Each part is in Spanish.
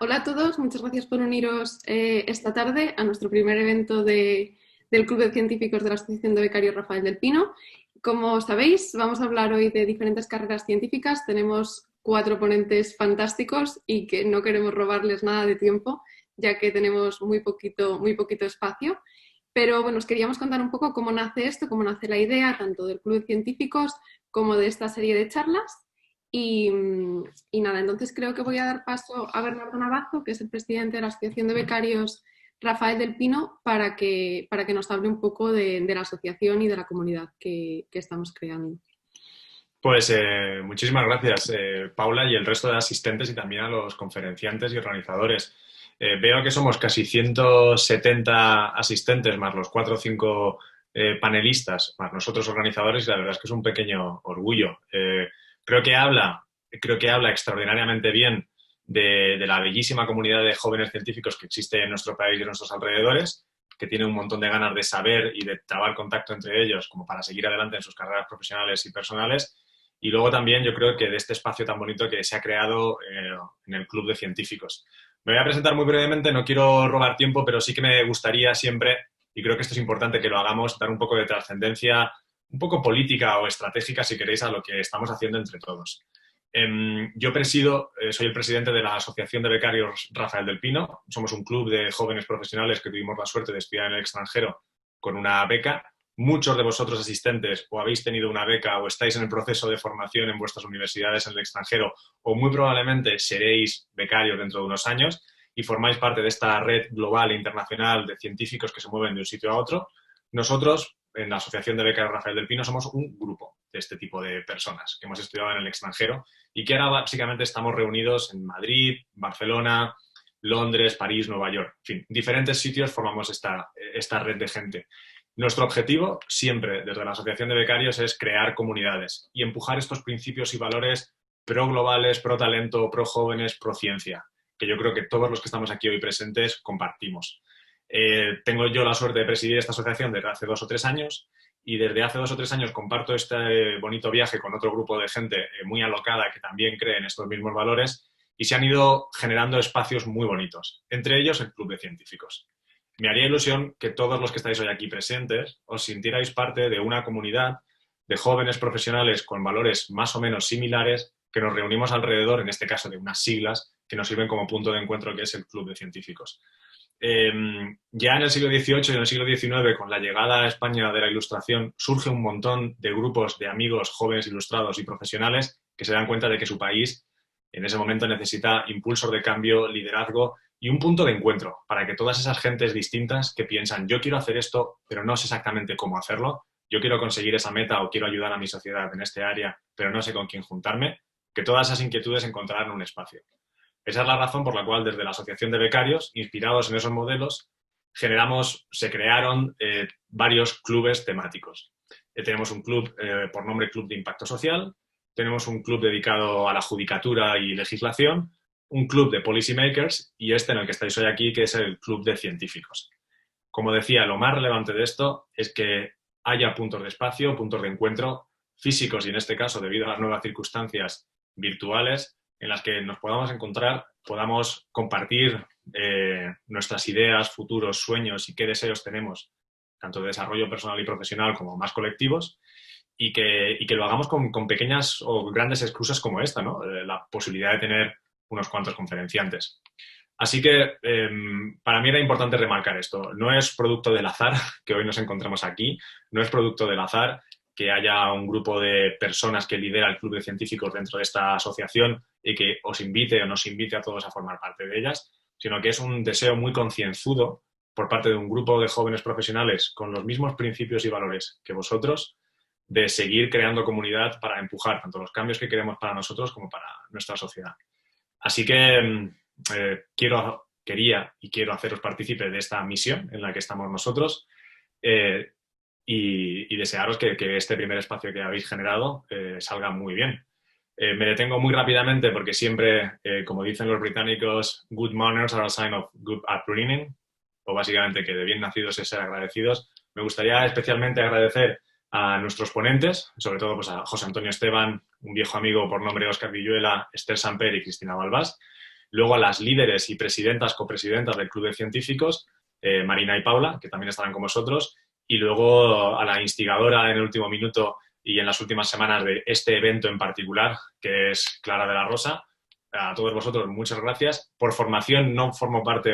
Hola a todos, muchas gracias por uniros esta tarde a nuestro primer evento del Club de Científicos de la Asociación de Becarios Rafael del Pino. Como sabéis, vamos a hablar hoy de diferentes carreras científicas. Tenemos 4 ponentes fantásticos y que no queremos robarles nada de tiempo, ya que tenemos muy poquito espacio. Pero bueno, os queríamos contar un poco cómo nace esto, cómo nace la idea, tanto del Club de Científicos como de esta serie de charlas. Y, y nada, entonces creo que voy a dar paso a Bernardo Navazo, que es el presidente de la Asociación de Becarios Rafael del Pino, para que nos hable un poco de la asociación y de la comunidad que estamos creando. Pues muchísimas gracias, Paula, y el resto de asistentes y también a los conferenciantes y organizadores. Veo que somos casi 170 asistentes, más los 4 o 5 panelistas, más nosotros organizadores, y la verdad es que es un pequeño orgullo. Creo que habla extraordinariamente bien de la bellísima comunidad de jóvenes científicos que existe en nuestro país y en nuestros alrededores, que tiene un montón de ganas de saber y de trabar contacto entre ellos como para seguir adelante en sus carreras profesionales y personales. Y luego también yo creo que de este espacio tan bonito que se ha creado en el Club de Científicos. Me voy a presentar muy brevemente, no quiero robar tiempo, pero sí que me gustaría siempre, y creo que esto es importante que lo hagamos, dar un poco de trascendencia, un poco política o estratégica, si queréis, a lo que estamos haciendo entre todos. Yo soy el presidente de la Asociación de Becarios Rafael del Pino. Somos un club de jóvenes profesionales que tuvimos la suerte de estudiar en el extranjero con una beca. Muchos de vosotros asistentes o habéis tenido una beca o estáis en el proceso de formación en vuestras universidades en el extranjero o muy probablemente seréis becarios dentro de unos años y formáis parte de esta red global e internacional de científicos que se mueven de un sitio a otro. Nosotros, en la Asociación de Becarios Rafael del Pino, somos un grupo de este tipo de personas que hemos estudiado en el extranjero y que ahora básicamente estamos reunidos en Madrid, Barcelona, Londres, París, Nueva York. En fin, diferentes sitios formamos esta red de gente. Nuestro objetivo siempre desde la Asociación de Becarios es crear comunidades y empujar estos principios y valores pro globales, pro talento, pro jóvenes, pro ciencia, que yo creo que todos los que estamos aquí hoy presentes compartimos. Tengo yo la suerte de presidir esta asociación desde hace 2 o 3 años y desde hace 2 o 3 años comparto este bonito viaje con otro grupo de gente muy alocada que también cree en estos mismos valores y se han ido generando espacios muy bonitos, entre ellos el Club de Científicos. Me haría ilusión que todos los que estáis hoy aquí presentes os sintierais parte de una comunidad de jóvenes profesionales con valores más o menos similares que nos reunimos alrededor, en este caso de unas siglas que nos sirven como punto de encuentro, que es el Club de Científicos. Ya en el siglo XVIII y en el siglo XIX, con la llegada a España de la Ilustración, surge un montón de grupos de amigos jóvenes ilustrados y profesionales que se dan cuenta de que su país en ese momento necesita impulsos de cambio, liderazgo y un punto de encuentro para que todas esas gentes distintas que piensan yo quiero hacer esto, pero no sé exactamente cómo hacerlo, yo quiero conseguir esa meta o quiero ayudar a mi sociedad en este área, pero no sé con quién juntarme, que todas esas inquietudes encontraran un espacio. Esa es la razón por la cual desde la Asociación de Becarios, inspirados en esos modelos, se crearon varios clubes temáticos. Tenemos un club por nombre Club de Impacto Social, tenemos un club dedicado a la judicatura y legislación, un club de policy makers y este en el que estáis hoy aquí, que es el Club de Científicos. Como decía, lo más relevante de esto es que haya puntos de espacio, puntos de encuentro físicos y en este caso, debido a las nuevas circunstancias virtuales, en las que nos podamos encontrar, podamos compartir nuestras ideas, futuros, sueños y qué deseos tenemos, tanto de desarrollo personal y profesional como más colectivos, y que lo hagamos con pequeñas o grandes excusas como esta, ¿no? La posibilidad de tener unos cuantos conferenciantes. Así que para mí era importante remarcar esto. No es producto del azar que hoy nos encontramos aquí, no es producto del azar que haya un grupo de personas que lidera el Club de Científicos dentro de esta asociación y que os invite o nos invite a todos a formar parte de ellas, sino que es un deseo muy concienzudo por parte de un grupo de jóvenes profesionales con los mismos principios y valores que vosotros, de seguir creando comunidad para empujar tanto los cambios que queremos para nosotros como para nuestra sociedad. Así que quería y quiero haceros partícipe de esta misión en la que estamos nosotros eh, y desearos que este primer espacio que habéis generado salga muy bien. Me detengo muy rápidamente porque siempre, como dicen los británicos, good manners are a sign of good upbringing, o básicamente que de bien nacidos es ser agradecidos. Me gustaría especialmente agradecer a nuestros ponentes, sobre todo pues, a José Antonio Esteban, un viejo amigo por nombre Óscar Villuela, Esther Samper y Cristina Balbás. Luego a las líderes y presidentas, copresidentas del Club de Científicos, Marina y Paula, que también estarán con vosotros. Y luego a la instigadora en el último minuto y en las últimas semanas de este evento en particular, que es Clara de la Rosa. A todos vosotros, muchas gracias. Por formación formo parte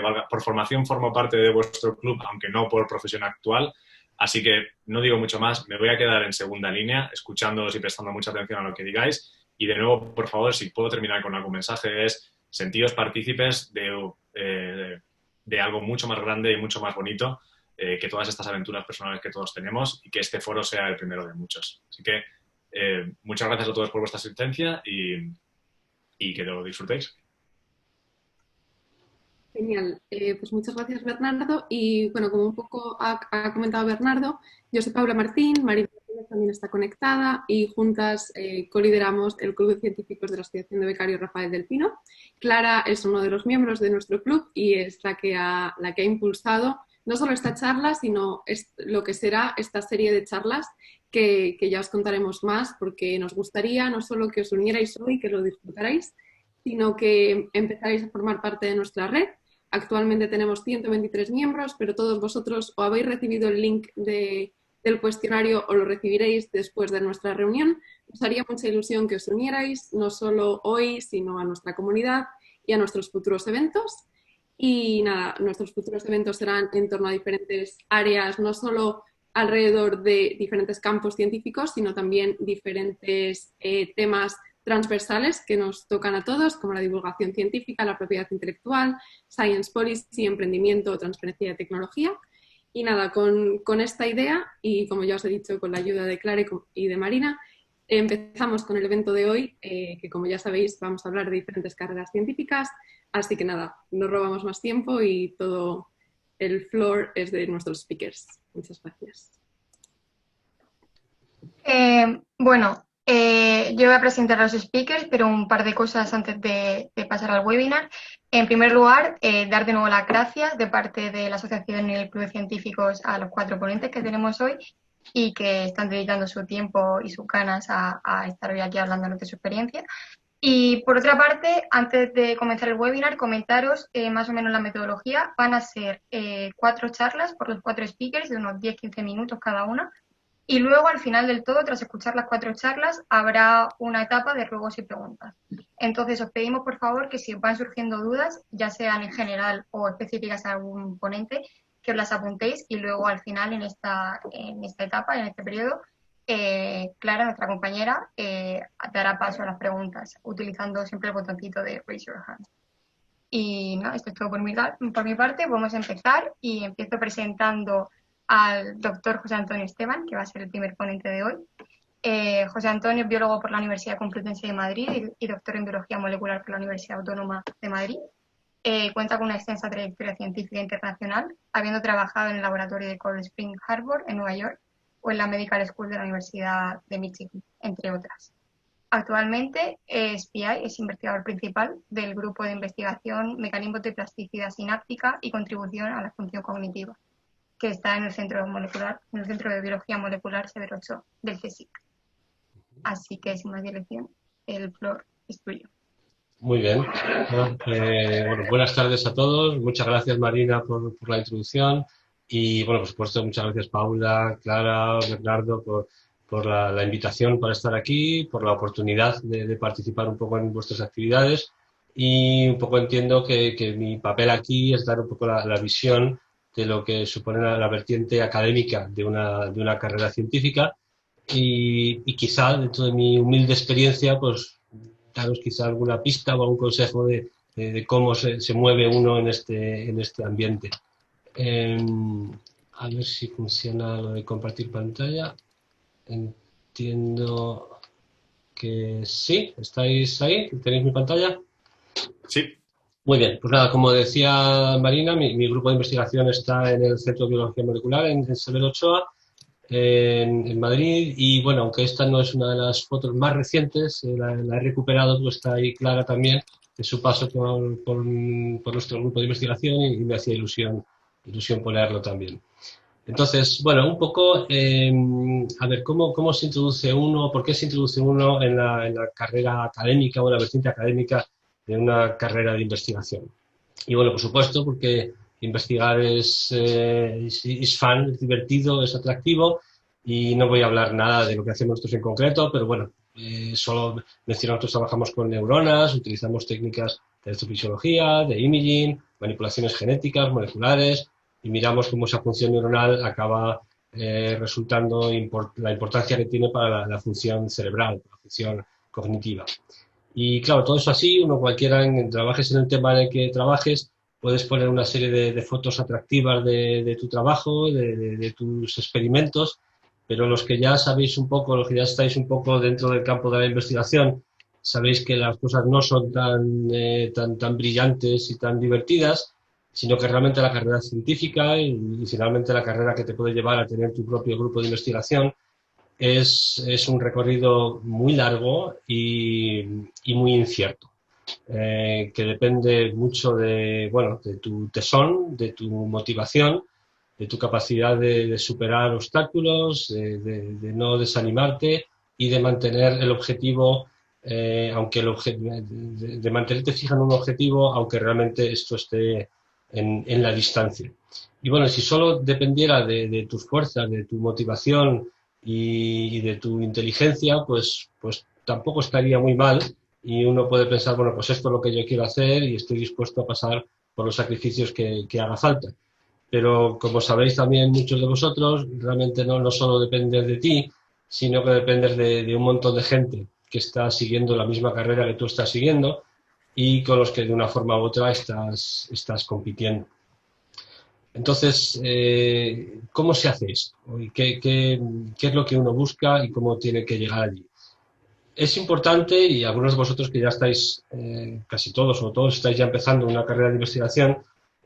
de vuestro club, aunque no por profesión actual. Así que no digo mucho más, me voy a quedar en segunda línea, escuchándoos y prestando mucha atención a lo que digáis. Y de nuevo, por favor, si puedo terminar con algún mensaje, es sentíos partícipes de algo mucho más grande y mucho más bonito que todas estas aventuras personales que todos tenemos, y que este foro sea el primero de muchos. Así que muchas gracias a todos por vuestra asistencia y que lo disfrutéis. Genial, pues muchas gracias, Bernardo. Y bueno, como un poco ha comentado Bernardo, yo soy Paula Martín, Marina también está conectada y juntas colideramos el Club de Científicos de la Asociación de Becarios Rafael del Pino. Clara es uno de los miembros de nuestro club y es la que ha impulsado no solo esta charla, sino lo que será esta serie de charlas que ya os contaremos más, porque nos gustaría no solo que os unierais hoy, que lo disfrutarais, sino que empezarais a formar parte de nuestra red. Actualmente tenemos 123 miembros, pero todos vosotros o habéis recibido el link del cuestionario o lo recibiréis después de nuestra reunión. Nos haría mucha ilusión que os unierais, no solo hoy, sino a nuestra comunidad y a nuestros futuros eventos. Y nada, nuestros futuros eventos serán en torno a diferentes áreas, no solo alrededor de diferentes campos científicos, sino también diferentes temas transversales que nos tocan a todos, como la divulgación científica, la propiedad intelectual, science policy, emprendimiento, transferencia de tecnología. Y nada, con esta idea, y como ya os he dicho, con la ayuda de Clara y de Marina, empezamos con el evento de hoy, que como ya sabéis vamos a hablar de diferentes carreras científicas, así que nada, no robamos más tiempo y todo el floor es de nuestros speakers. Muchas gracias. Yo voy a presentar a los speakers, pero un par de cosas antes de pasar al webinar. En primer lugar, dar de nuevo las gracias de parte de la Asociación y el Club de Científicos a los 4 ponentes que tenemos hoy y que están dedicando su tiempo y sus ganas a estar hoy aquí hablándonos de su experiencia. Y por otra parte, antes de comenzar el webinar, comentaros más o menos la metodología. Van a ser 4 charlas por los 4 speakers de unos 10-15 minutos cada una. Y luego, al final del todo, tras escuchar las 4 charlas, habrá una etapa de ruegos y preguntas. Entonces, os pedimos, por favor, que si os van surgiendo dudas, ya sean en general o específicas a algún ponente, que os las apuntéis y luego, al final, en esta etapa, en este periodo, Clara, nuestra compañera, dará paso a las preguntas, utilizando siempre el botoncito de Raise Your Hand. Y no, esto es todo por mi parte. Vamos a empezar y empiezo presentando al doctor José Antonio Esteban, que va a ser el primer ponente de hoy. José Antonio es biólogo por la Universidad Complutense de Madrid y doctor en Biología Molecular por la Universidad Autónoma de Madrid. Cuenta con una extensa trayectoria científica internacional, habiendo trabajado en el laboratorio de Cold Spring Harbor en Nueva York o en la Medical School de la Universidad de Michigan, entre otras. Actualmente es PI, es investigador principal del grupo de investigación Mecanismos de Plasticidad Sináptica y Contribución a la Función Cognitiva, que está en el Centro de Biología Molecular Severo Ochoa del CSIC. Así que, sin más dilación, el floor es tuyo. Muy bien. Bueno, buenas tardes a todos. Muchas gracias, Marina, por la introducción. Y, bueno, por supuesto, muchas gracias, Paula, Clara, Bernardo, por la invitación para estar aquí, por la oportunidad de participar un poco en vuestras actividades. Y un poco entiendo que mi papel aquí es dar un poco la visión de lo que supone la vertiente académica de una carrera científica y quizá, dentro de mi humilde experiencia, pues daros quizá alguna pista o algún consejo de cómo se mueve uno en este ambiente. A ver si funciona lo de compartir pantalla. Entiendo que sí. ¿Estáis ahí? ¿Tenéis mi pantalla? Sí. Muy bien, pues nada, como decía Marina, mi grupo de investigación está en el Centro de Biología Molecular, en Severo Ochoa, en Madrid, y bueno, aunque esta no es una de las fotos más recientes, la he recuperado, pues está ahí Clara también, en su paso por nuestro grupo de investigación y me hacía ilusión ponerlo también. Entonces, bueno, un poco, a ver, ¿cómo se introduce uno, por qué se introduce uno en la carrera académica o en la vertiente académica una carrera de investigación. Y bueno, por supuesto, porque investigar es fun, es divertido, es atractivo, y no voy a hablar nada de lo que hacemos nosotros en concreto, pero bueno, solo mencionar que nosotros trabajamos con neuronas, utilizamos técnicas de electrofisiología, de imaging, manipulaciones genéticas, moleculares, y miramos cómo esa función neuronal acaba resultando la importancia que tiene para la función cerebral, la función cognitiva. Y claro, todo eso así, uno cualquiera, trabajes en el tema en el que trabajes, puedes poner una serie de fotos atractivas de tu trabajo, de tus experimentos, pero los que ya sabéis un poco, los que ya estáis un poco dentro del campo de la investigación, sabéis que las cosas no son tan brillantes y tan divertidas, sino que realmente la carrera científica y finalmente la carrera que te puede llevar a tener tu propio grupo de investigación es un recorrido muy largo y muy incierto, que depende mucho de tu tesón, de tu motivación, de tu capacidad de superar obstáculos, de no desanimarte y de mantener el objetivo, de mantenerte fija en un objetivo, aunque realmente esto esté en la distancia. Y bueno, si solo dependiera de tus fuerzas, de tu motivación y de tu inteligencia, pues tampoco estaría muy mal, y uno puede pensar, bueno, pues esto es lo que yo quiero hacer y estoy dispuesto a pasar por los sacrificios que haga falta. Pero como sabéis también muchos de vosotros, realmente no solo dependes de ti, sino que dependes de un montón de gente que está siguiendo la misma carrera que tú estás siguiendo y con los que de una forma u otra estás compitiendo. Entonces, ¿cómo se hace esto? ¿Qué es lo que uno busca y cómo tiene que llegar allí? Es importante, y algunos de vosotros que ya estáis, casi todos o todos estáis ya empezando una carrera de investigación,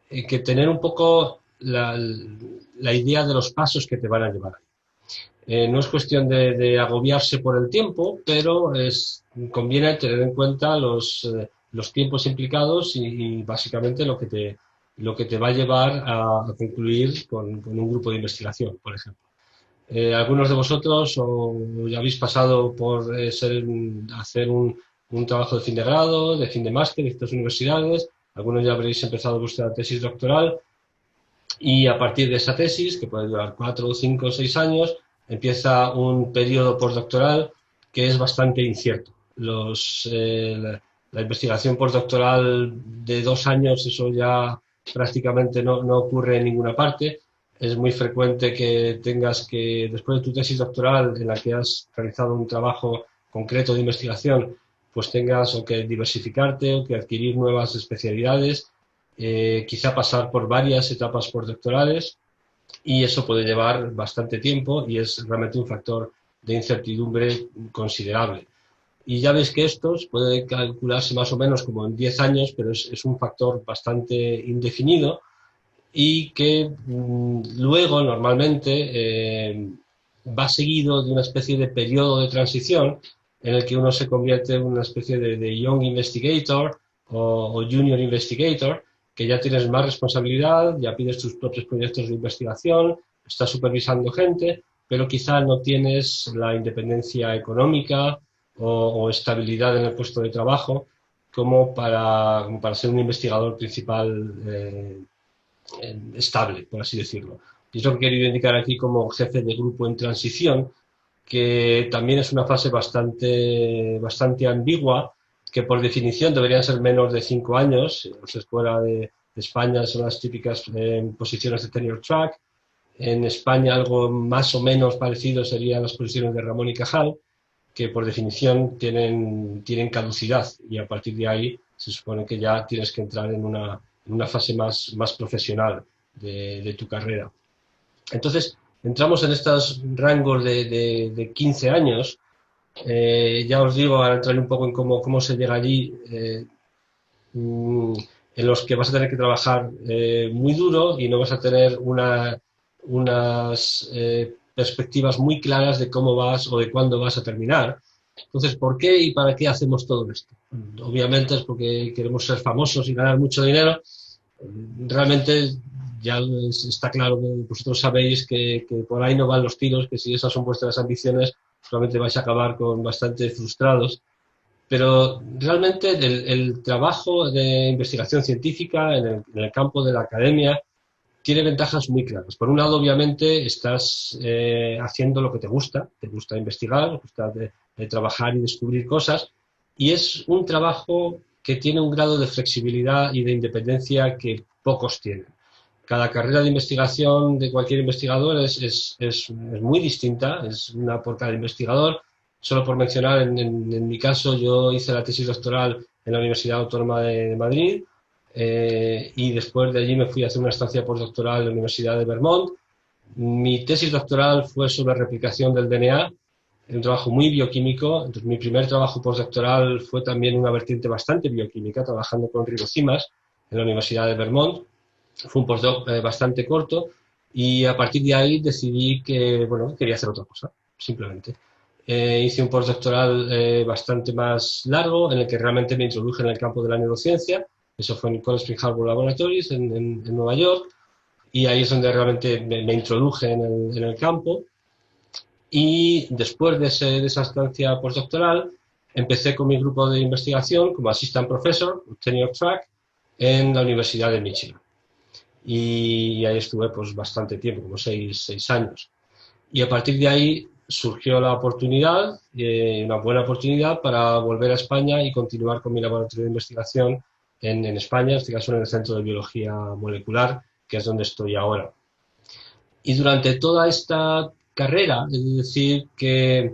que tener un poco la idea de los pasos que te van a llevar ahí. No es cuestión de agobiarse por el tiempo, pero conviene tener en cuenta los tiempos implicados y básicamente lo que te va a llevar a concluir con un grupo de investigación, por ejemplo. Algunos de vosotros ya habéis pasado por hacer un trabajo de fin de grado, de fin de máster en estas universidades. Algunos ya habréis empezado vuestra tesis doctoral y a partir de esa tesis, que puede durar 4, 5, 6 años, empieza un periodo postdoctoral que es bastante incierto. La investigación postdoctoral de 2 años, eso ya prácticamente no ocurre en ninguna parte. Es muy frecuente que tengas que, después de tu tesis doctoral en la que has realizado un trabajo concreto de investigación, pues tengas o que diversificarte o que adquirir nuevas especialidades, quizá pasar por varias etapas postdoctorales, y eso puede llevar bastante tiempo y es realmente un factor de incertidumbre considerable. Y ya veis que estos puede calcularse más o menos como en 10 años, pero es un factor bastante indefinido y que luego normalmente va seguido de una especie de periodo de transición en el que uno se convierte en una especie de young investigator o junior investigator, que ya tienes más responsabilidad, ya pides tus propios proyectos de investigación, estás supervisando gente, pero quizá no tienes la independencia económica o estabilidad en el puesto de trabajo como para ser un investigador principal estable, por así decirlo. Y es lo que he querido indicar aquí como jefe de grupo en transición, que también es una fase bastante ambigua, que por definición deberían ser menos de 5 años. Pues fuera de España son las típicas posiciones de tenure track. En España algo más o menos parecido serían las posiciones de Ramón y Cajal, que por definición tienen caducidad y a partir de ahí se supone que ya tienes que entrar en una fase más profesional de tu carrera. Entonces, entramos en estos rangos de 15 años. Ya os digo, ahora entraré un poco en cómo se llega allí, en los que vas a tener que trabajar muy duro y no vas a tener unas perspectivas muy claras de cómo vas o de cuándo vas a terminar. Entonces, ¿por qué y para qué hacemos todo esto? Obviamente es porque queremos ser famosos y ganar mucho dinero. Realmente ya está claro que vosotros sabéis que por ahí no van los tiros, que si esas son vuestras ambiciones, solamente vais a acabar con bastante frustrados. Pero realmente el trabajo de investigación científica en el campo de la academia tiene ventajas muy claras. Por un lado, obviamente, estás haciendo lo que te gusta investigar, te gusta de trabajar y descubrir cosas, y es un trabajo que tiene un grado de flexibilidad y de independencia que pocos tienen. Cada carrera de investigación de cualquier investigador es muy distinta, es una por cada investigador. Solo por mencionar, en mi caso, yo hice la tesis doctoral en la Universidad Autónoma de Madrid, y después de allí me fui a hacer una estancia postdoctoral en la Universidad de Vermont. Mi tesis doctoral fue sobre replicación del DNA, un trabajo muy bioquímico. Entonces, mi primer trabajo postdoctoral fue también una vertiente bastante bioquímica, trabajando con ribocimas en la Universidad de Vermont. Fue un postdoc bastante corto, y a partir de ahí decidí que, bueno, quería hacer otra cosa, simplemente. Hice un postdoctoral bastante más largo, en el que realmente me introduje en el campo de la neurociencia. Eso fue en Cold Spring Harbor Laboratories, en Nueva York, y ahí es donde realmente me introduje en el campo. Y después de esa estancia postdoctoral, empecé con mi grupo de investigación como assistant professor, tenure track, en la Universidad de Michigan. Y ahí estuve pues bastante tiempo, como seis años. Y a partir de ahí surgió la oportunidad, una buena oportunidad, para volver a España y continuar con mi laboratorio de investigación en España, en este caso en el Centro de Biología Molecular, que es donde estoy ahora. Y durante toda esta carrera, es decir, que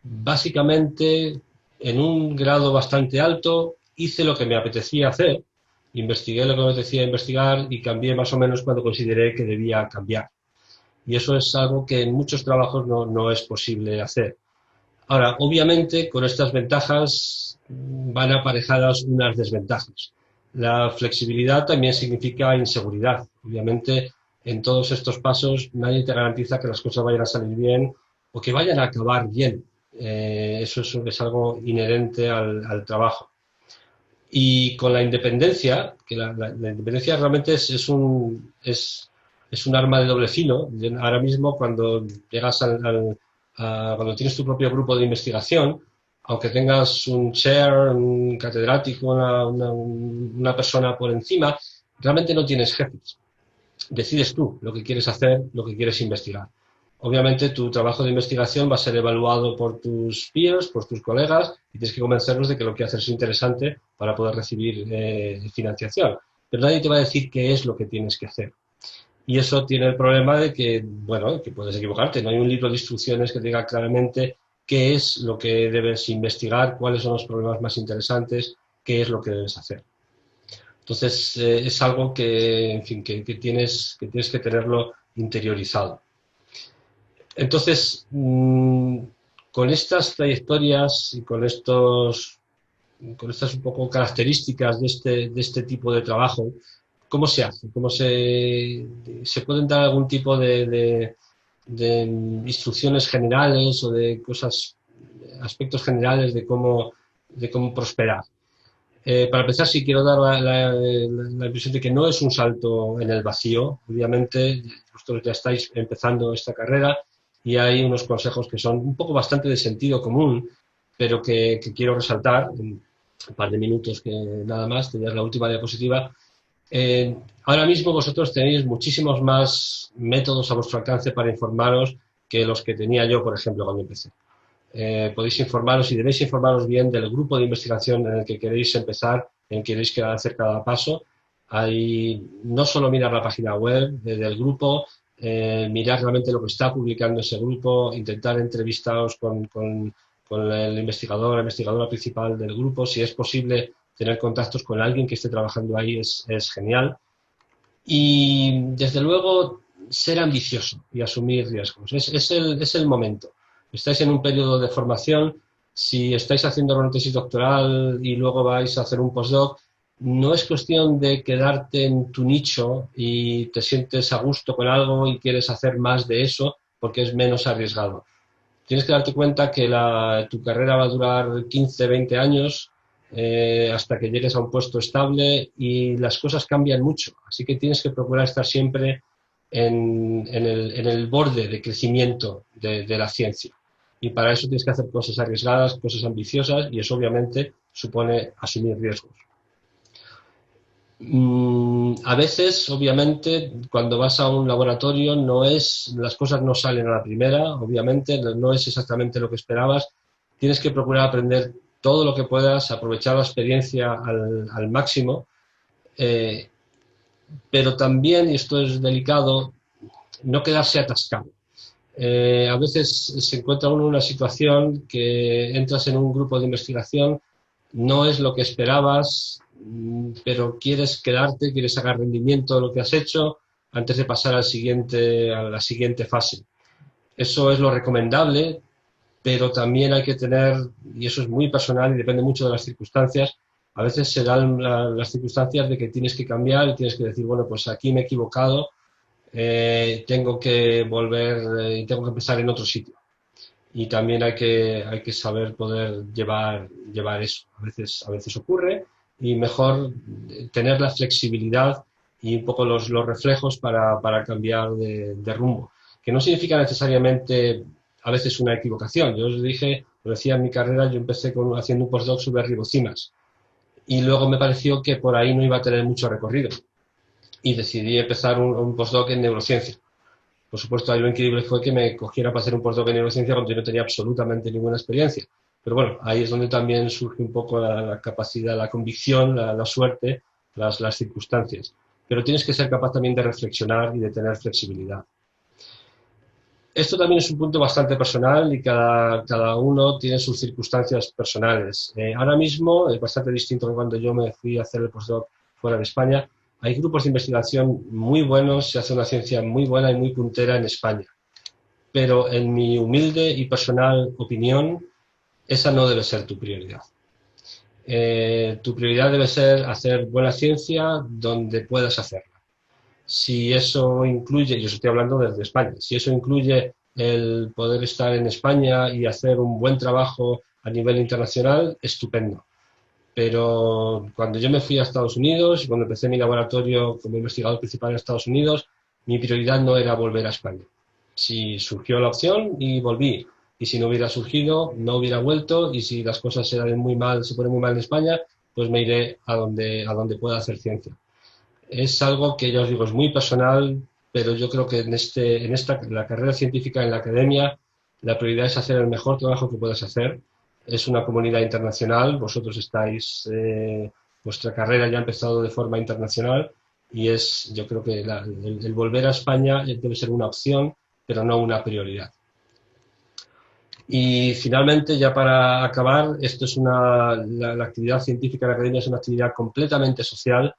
básicamente en un grado bastante alto hice lo que me apetecía hacer, investigué lo que me apetecía investigar y cambié más o menos cuando consideré que debía cambiar. Y eso es algo que en muchos trabajos no es posible hacer. Ahora, obviamente, con estas ventajas van aparejadas unas desventajas. La flexibilidad también significa inseguridad. Obviamente, en todos estos pasos nadie te garantiza que las cosas vayan a salir bien o que vayan a acabar bien. Eso es algo inherente al trabajo. Y con la independencia, que la independencia realmente es un arma de doble filo. Ahora mismo, cuando llegas cuando tienes tu propio grupo de investigación, aunque tengas un chair, un catedrático, una persona por encima, realmente no tienes jefes. Decides tú lo que quieres hacer, lo que quieres investigar. Obviamente tu trabajo de investigación va a ser evaluado por tus peers, por tus colegas, y tienes que convencerlos de que lo que haces es interesante para poder recibir financiación. Pero nadie te va a decir qué es lo que tienes que hacer. Y eso tiene el problema de que, bueno, que puedes equivocarte. No hay un libro de instrucciones que te diga claramente qué es lo que debes investigar, cuáles son los problemas más interesantes, qué es lo que debes hacer. Entonces, es algo que, en fin, que tienes que tenerlo interiorizado. Entonces, con estas trayectorias y con estas un poco características de este tipo de trabajo, ¿cómo se hace? ¿Cómo se pueden dar algún tipo de instrucciones generales o de aspectos generales de cómo prosperar? Para empezar, sí quiero dar la impresión de que no es un salto en el vacío. Obviamente, vosotros ya estáis empezando esta carrera y hay unos consejos que son un poco bastante de sentido común, pero que quiero resaltar en un par de minutos, que nada más, tener la última diapositiva. Ahora mismo vosotros tenéis muchísimos más métodos a vuestro alcance para informaros que los que tenía yo, por ejemplo, cuando empecé. Podéis informaros y debéis informaros bien del grupo de investigación en el que queréis empezar, en el que queréis hacer cada paso. No solo mirar la página web del grupo, mirar realmente lo que está publicando ese grupo, intentar entrevistaros con el investigador, la investigadora principal del grupo. Si es posible, tener contactos con alguien que esté trabajando ahí es genial. Y, desde luego, ser ambicioso y asumir riesgos. Es el momento. Estáis en un periodo de formación. Si estáis haciendo una tesis doctoral y luego vais a hacer un postdoc, no es cuestión de quedarte en tu nicho y te sientes a gusto con algo y quieres hacer más de eso porque es menos arriesgado. Tienes que darte cuenta que tu carrera va a durar 15, 20 años hasta que llegues a un puesto estable, y las cosas cambian mucho. Así que tienes que procurar estar siempre en el borde de crecimiento de la ciencia. Y para eso tienes que hacer cosas arriesgadas, cosas ambiciosas, y eso obviamente supone asumir riesgos. A veces, obviamente, cuando vas a un laboratorio las cosas no salen a la primera, obviamente, no es exactamente lo que esperabas. Tienes que procurar aprender todo lo que puedas, aprovechar la experiencia al máximo, pero también, y esto es delicado, no quedarse atascado. A veces se encuentra uno en una situación que entras en un grupo de investigación, no es lo que esperabas, pero quieres quedarte, quieres sacar rendimiento de lo que has hecho antes de pasar a la siguiente fase. Eso es lo recomendable, pero también hay que tener, y eso es muy personal y depende mucho de las circunstancias, a veces se dan las circunstancias de que tienes que cambiar y tienes que decir, bueno, pues aquí me he equivocado, tengo que volver y tengo que empezar en otro sitio. Y también hay que saber poder llevar eso. A veces ocurre y mejor tener la flexibilidad y un poco los reflejos para cambiar de rumbo. Que no significa necesariamente a veces una equivocación. Yo os dije, lo decía en mi carrera, yo empecé haciendo un postdoc sobre ribocinas y luego me pareció que por ahí no iba a tener mucho recorrido y decidí empezar un postdoc en neurociencia. Por supuesto, ahí lo increíble fue que me cogiera para hacer un postdoc en neurociencia cuando yo no tenía absolutamente ninguna experiencia. Pero bueno, ahí es donde también surge un poco la capacidad, la convicción, la suerte, las circunstancias. Pero tienes que ser capaz también de reflexionar y de tener flexibilidad. Esto también es un punto bastante personal y cada uno tiene sus circunstancias personales. Ahora mismo es bastante distinto que cuando yo me fui a hacer el postdoc fuera de España. Hay grupos de investigación muy buenos, se hace una ciencia muy buena y muy puntera en España. Pero en mi humilde y personal opinión, esa no debe ser tu prioridad. Tu prioridad debe ser hacer buena ciencia donde puedas hacerla. Si eso incluye, y os estoy hablando desde España, si eso incluye el poder estar en España y hacer un buen trabajo a nivel internacional, estupendo. Pero cuando yo me fui a Estados Unidos, cuando empecé mi laboratorio como investigador principal en Estados Unidos, mi prioridad no era volver a España. Si surgió la opción y volví, y si no hubiera surgido, no hubiera vuelto, y si las cosas se ponen muy mal en España, pues me iré a donde pueda hacer ciencia. Es algo que ya os digo, es muy personal, pero yo creo que en la carrera científica, en la academia, la prioridad es hacer el mejor trabajo que puedas hacer. Es una comunidad internacional, vosotros vuestra carrera ya ha empezado de forma internacional y yo creo que el volver a España debe ser una opción, pero no una prioridad. Y finalmente, ya para acabar, esto es la actividad científica en la academia es una actividad completamente social.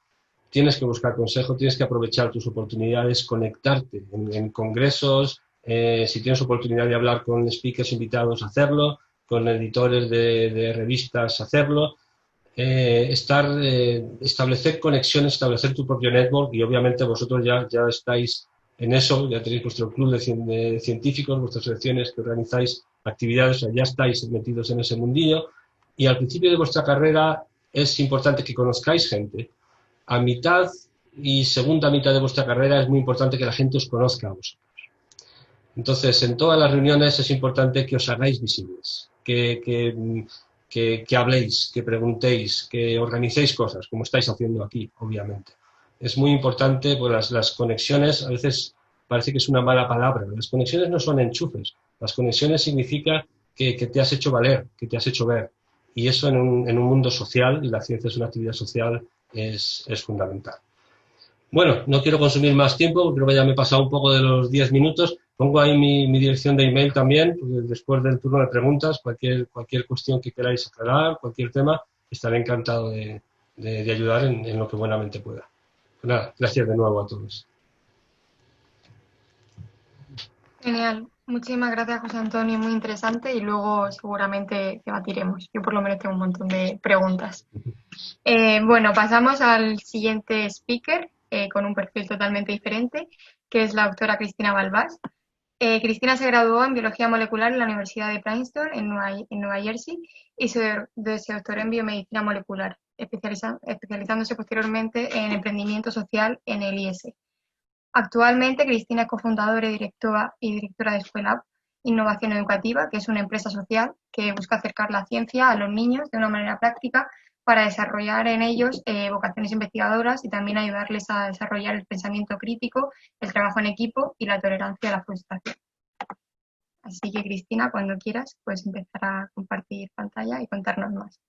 Tienes que buscar consejo, tienes que aprovechar tus oportunidades, conectarte en congresos, si tienes oportunidad de hablar con speakers invitados, hacerlo, con editores de revistas, hacerlo, establecer conexiones, establecer tu propio network y obviamente vosotros ya estáis en eso, ya tenéis vuestro club de científicos, vuestras secciones que organizáis actividades, o sea, ya estáis metidos en ese mundillo y al principio de vuestra carrera es importante que conozcáis gente. A mitad y segunda mitad de vuestra carrera es muy importante que la gente os conozca a vosotros. Entonces, en todas las reuniones es importante que os hagáis visibles, que habléis, que preguntéis, que organicéis cosas, como estáis haciendo aquí, obviamente. Es muy importante, pues las conexiones, a veces parece que es una mala palabra, las conexiones no son enchufes, las conexiones significa que te has hecho valer, que te has hecho ver. Y eso en un mundo social, y la ciencia es una actividad social, es fundamental. Bueno, no quiero consumir más tiempo, creo que ya me he pasado un poco de los 10 minutos. Pongo ahí mi dirección de email también, después del turno de preguntas, cualquier cuestión que queráis aclarar, cualquier tema, estaré encantado de ayudar en lo que buenamente pueda. Pues nada, gracias de nuevo a todos. Genial. Muchísimas gracias, José Antonio, muy interesante y luego seguramente debatiremos. Yo por lo menos tengo un montón de preguntas. Bueno, pasamos al siguiente speaker con un perfil totalmente diferente, que es la doctora Cristina Balbás. Cristina se graduó en Biología Molecular en la Universidad de Princeton, en Nueva Jersey, y se doctoró en Biomedicina Molecular, especializándose posteriormente en emprendimiento social en el IES. Actualmente, Cristina es cofundadora y directora de Square Up, Innovación Educativa, que es una empresa social que busca acercar la ciencia a los niños de una manera práctica para desarrollar en ellos vocaciones investigadoras y también ayudarles a desarrollar el pensamiento crítico, el trabajo en equipo y la tolerancia a la frustración. Así que, Cristina, cuando quieras, puedes empezar a compartir pantalla y contarnos más.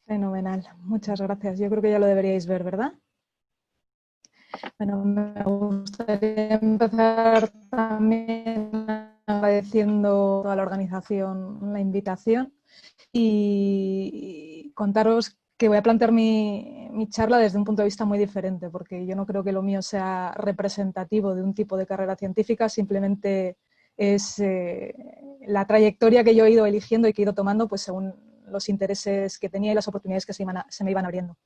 Fenomenal, muchas gracias. Yo creo que ya lo deberíais ver, ¿verdad? Bueno, me gustaría empezar también agradeciendo a toda la organización la invitación y contaros que voy a plantear mi charla desde un punto de vista muy diferente, porque yo no creo que lo mío sea representativo de un tipo de carrera científica, simplemente es la trayectoria que yo he ido eligiendo y que he ido tomando pues, según los intereses que tenía y las oportunidades que se me iban abriendo.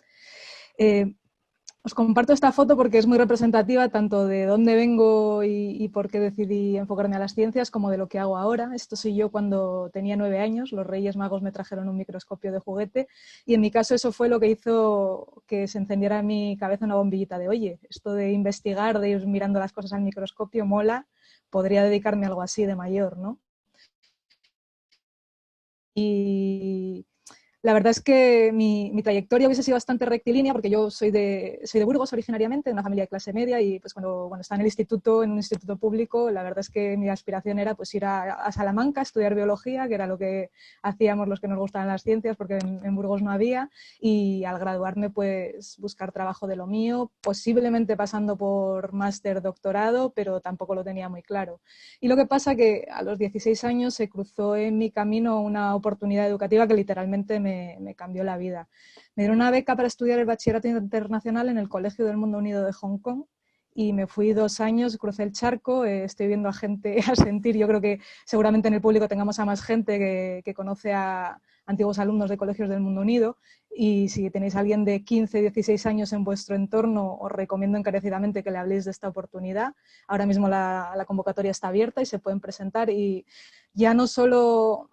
Os comparto esta foto porque es muy representativa tanto de dónde vengo y por qué decidí enfocarme a las ciencias como de lo que hago ahora. Esto soy yo cuando tenía 9 años, los Reyes Magos me trajeron un microscopio de juguete y en mi caso eso fue lo que hizo que se encendiera en mi cabeza una bombillita de oye, esto de investigar, de ir mirando las cosas al microscopio mola, podría dedicarme a algo así de mayor, ¿no? Y la verdad es que mi trayectoria hubiese sido bastante rectilínea porque yo soy de Burgos originariamente, de una familia de clase media y pues cuando estaba en el instituto, en un instituto público, la verdad es que mi aspiración era pues ir a Salamanca a estudiar biología, que era lo que hacíamos los que nos gustaban las ciencias porque en Burgos no había y al graduarme pues buscar trabajo de lo mío, posiblemente pasando por máster, doctorado, pero tampoco lo tenía muy claro. Y lo que pasa que a los 16 años se cruzó en mi camino una oportunidad educativa que literalmente me cambió la vida. Me dieron una beca para estudiar el bachillerato internacional en el Colegio del Mundo Unido de Hong Kong y me fui 2 años, crucé el charco, estoy viendo a gente a sentir, yo creo que seguramente en el público tengamos a más gente que conoce a antiguos alumnos de colegios del Mundo Unido y si tenéis a alguien de 15, 16 años en vuestro entorno, os recomiendo encarecidamente que le habléis de esta oportunidad. Ahora mismo la convocatoria está abierta y se pueden presentar y ya no solo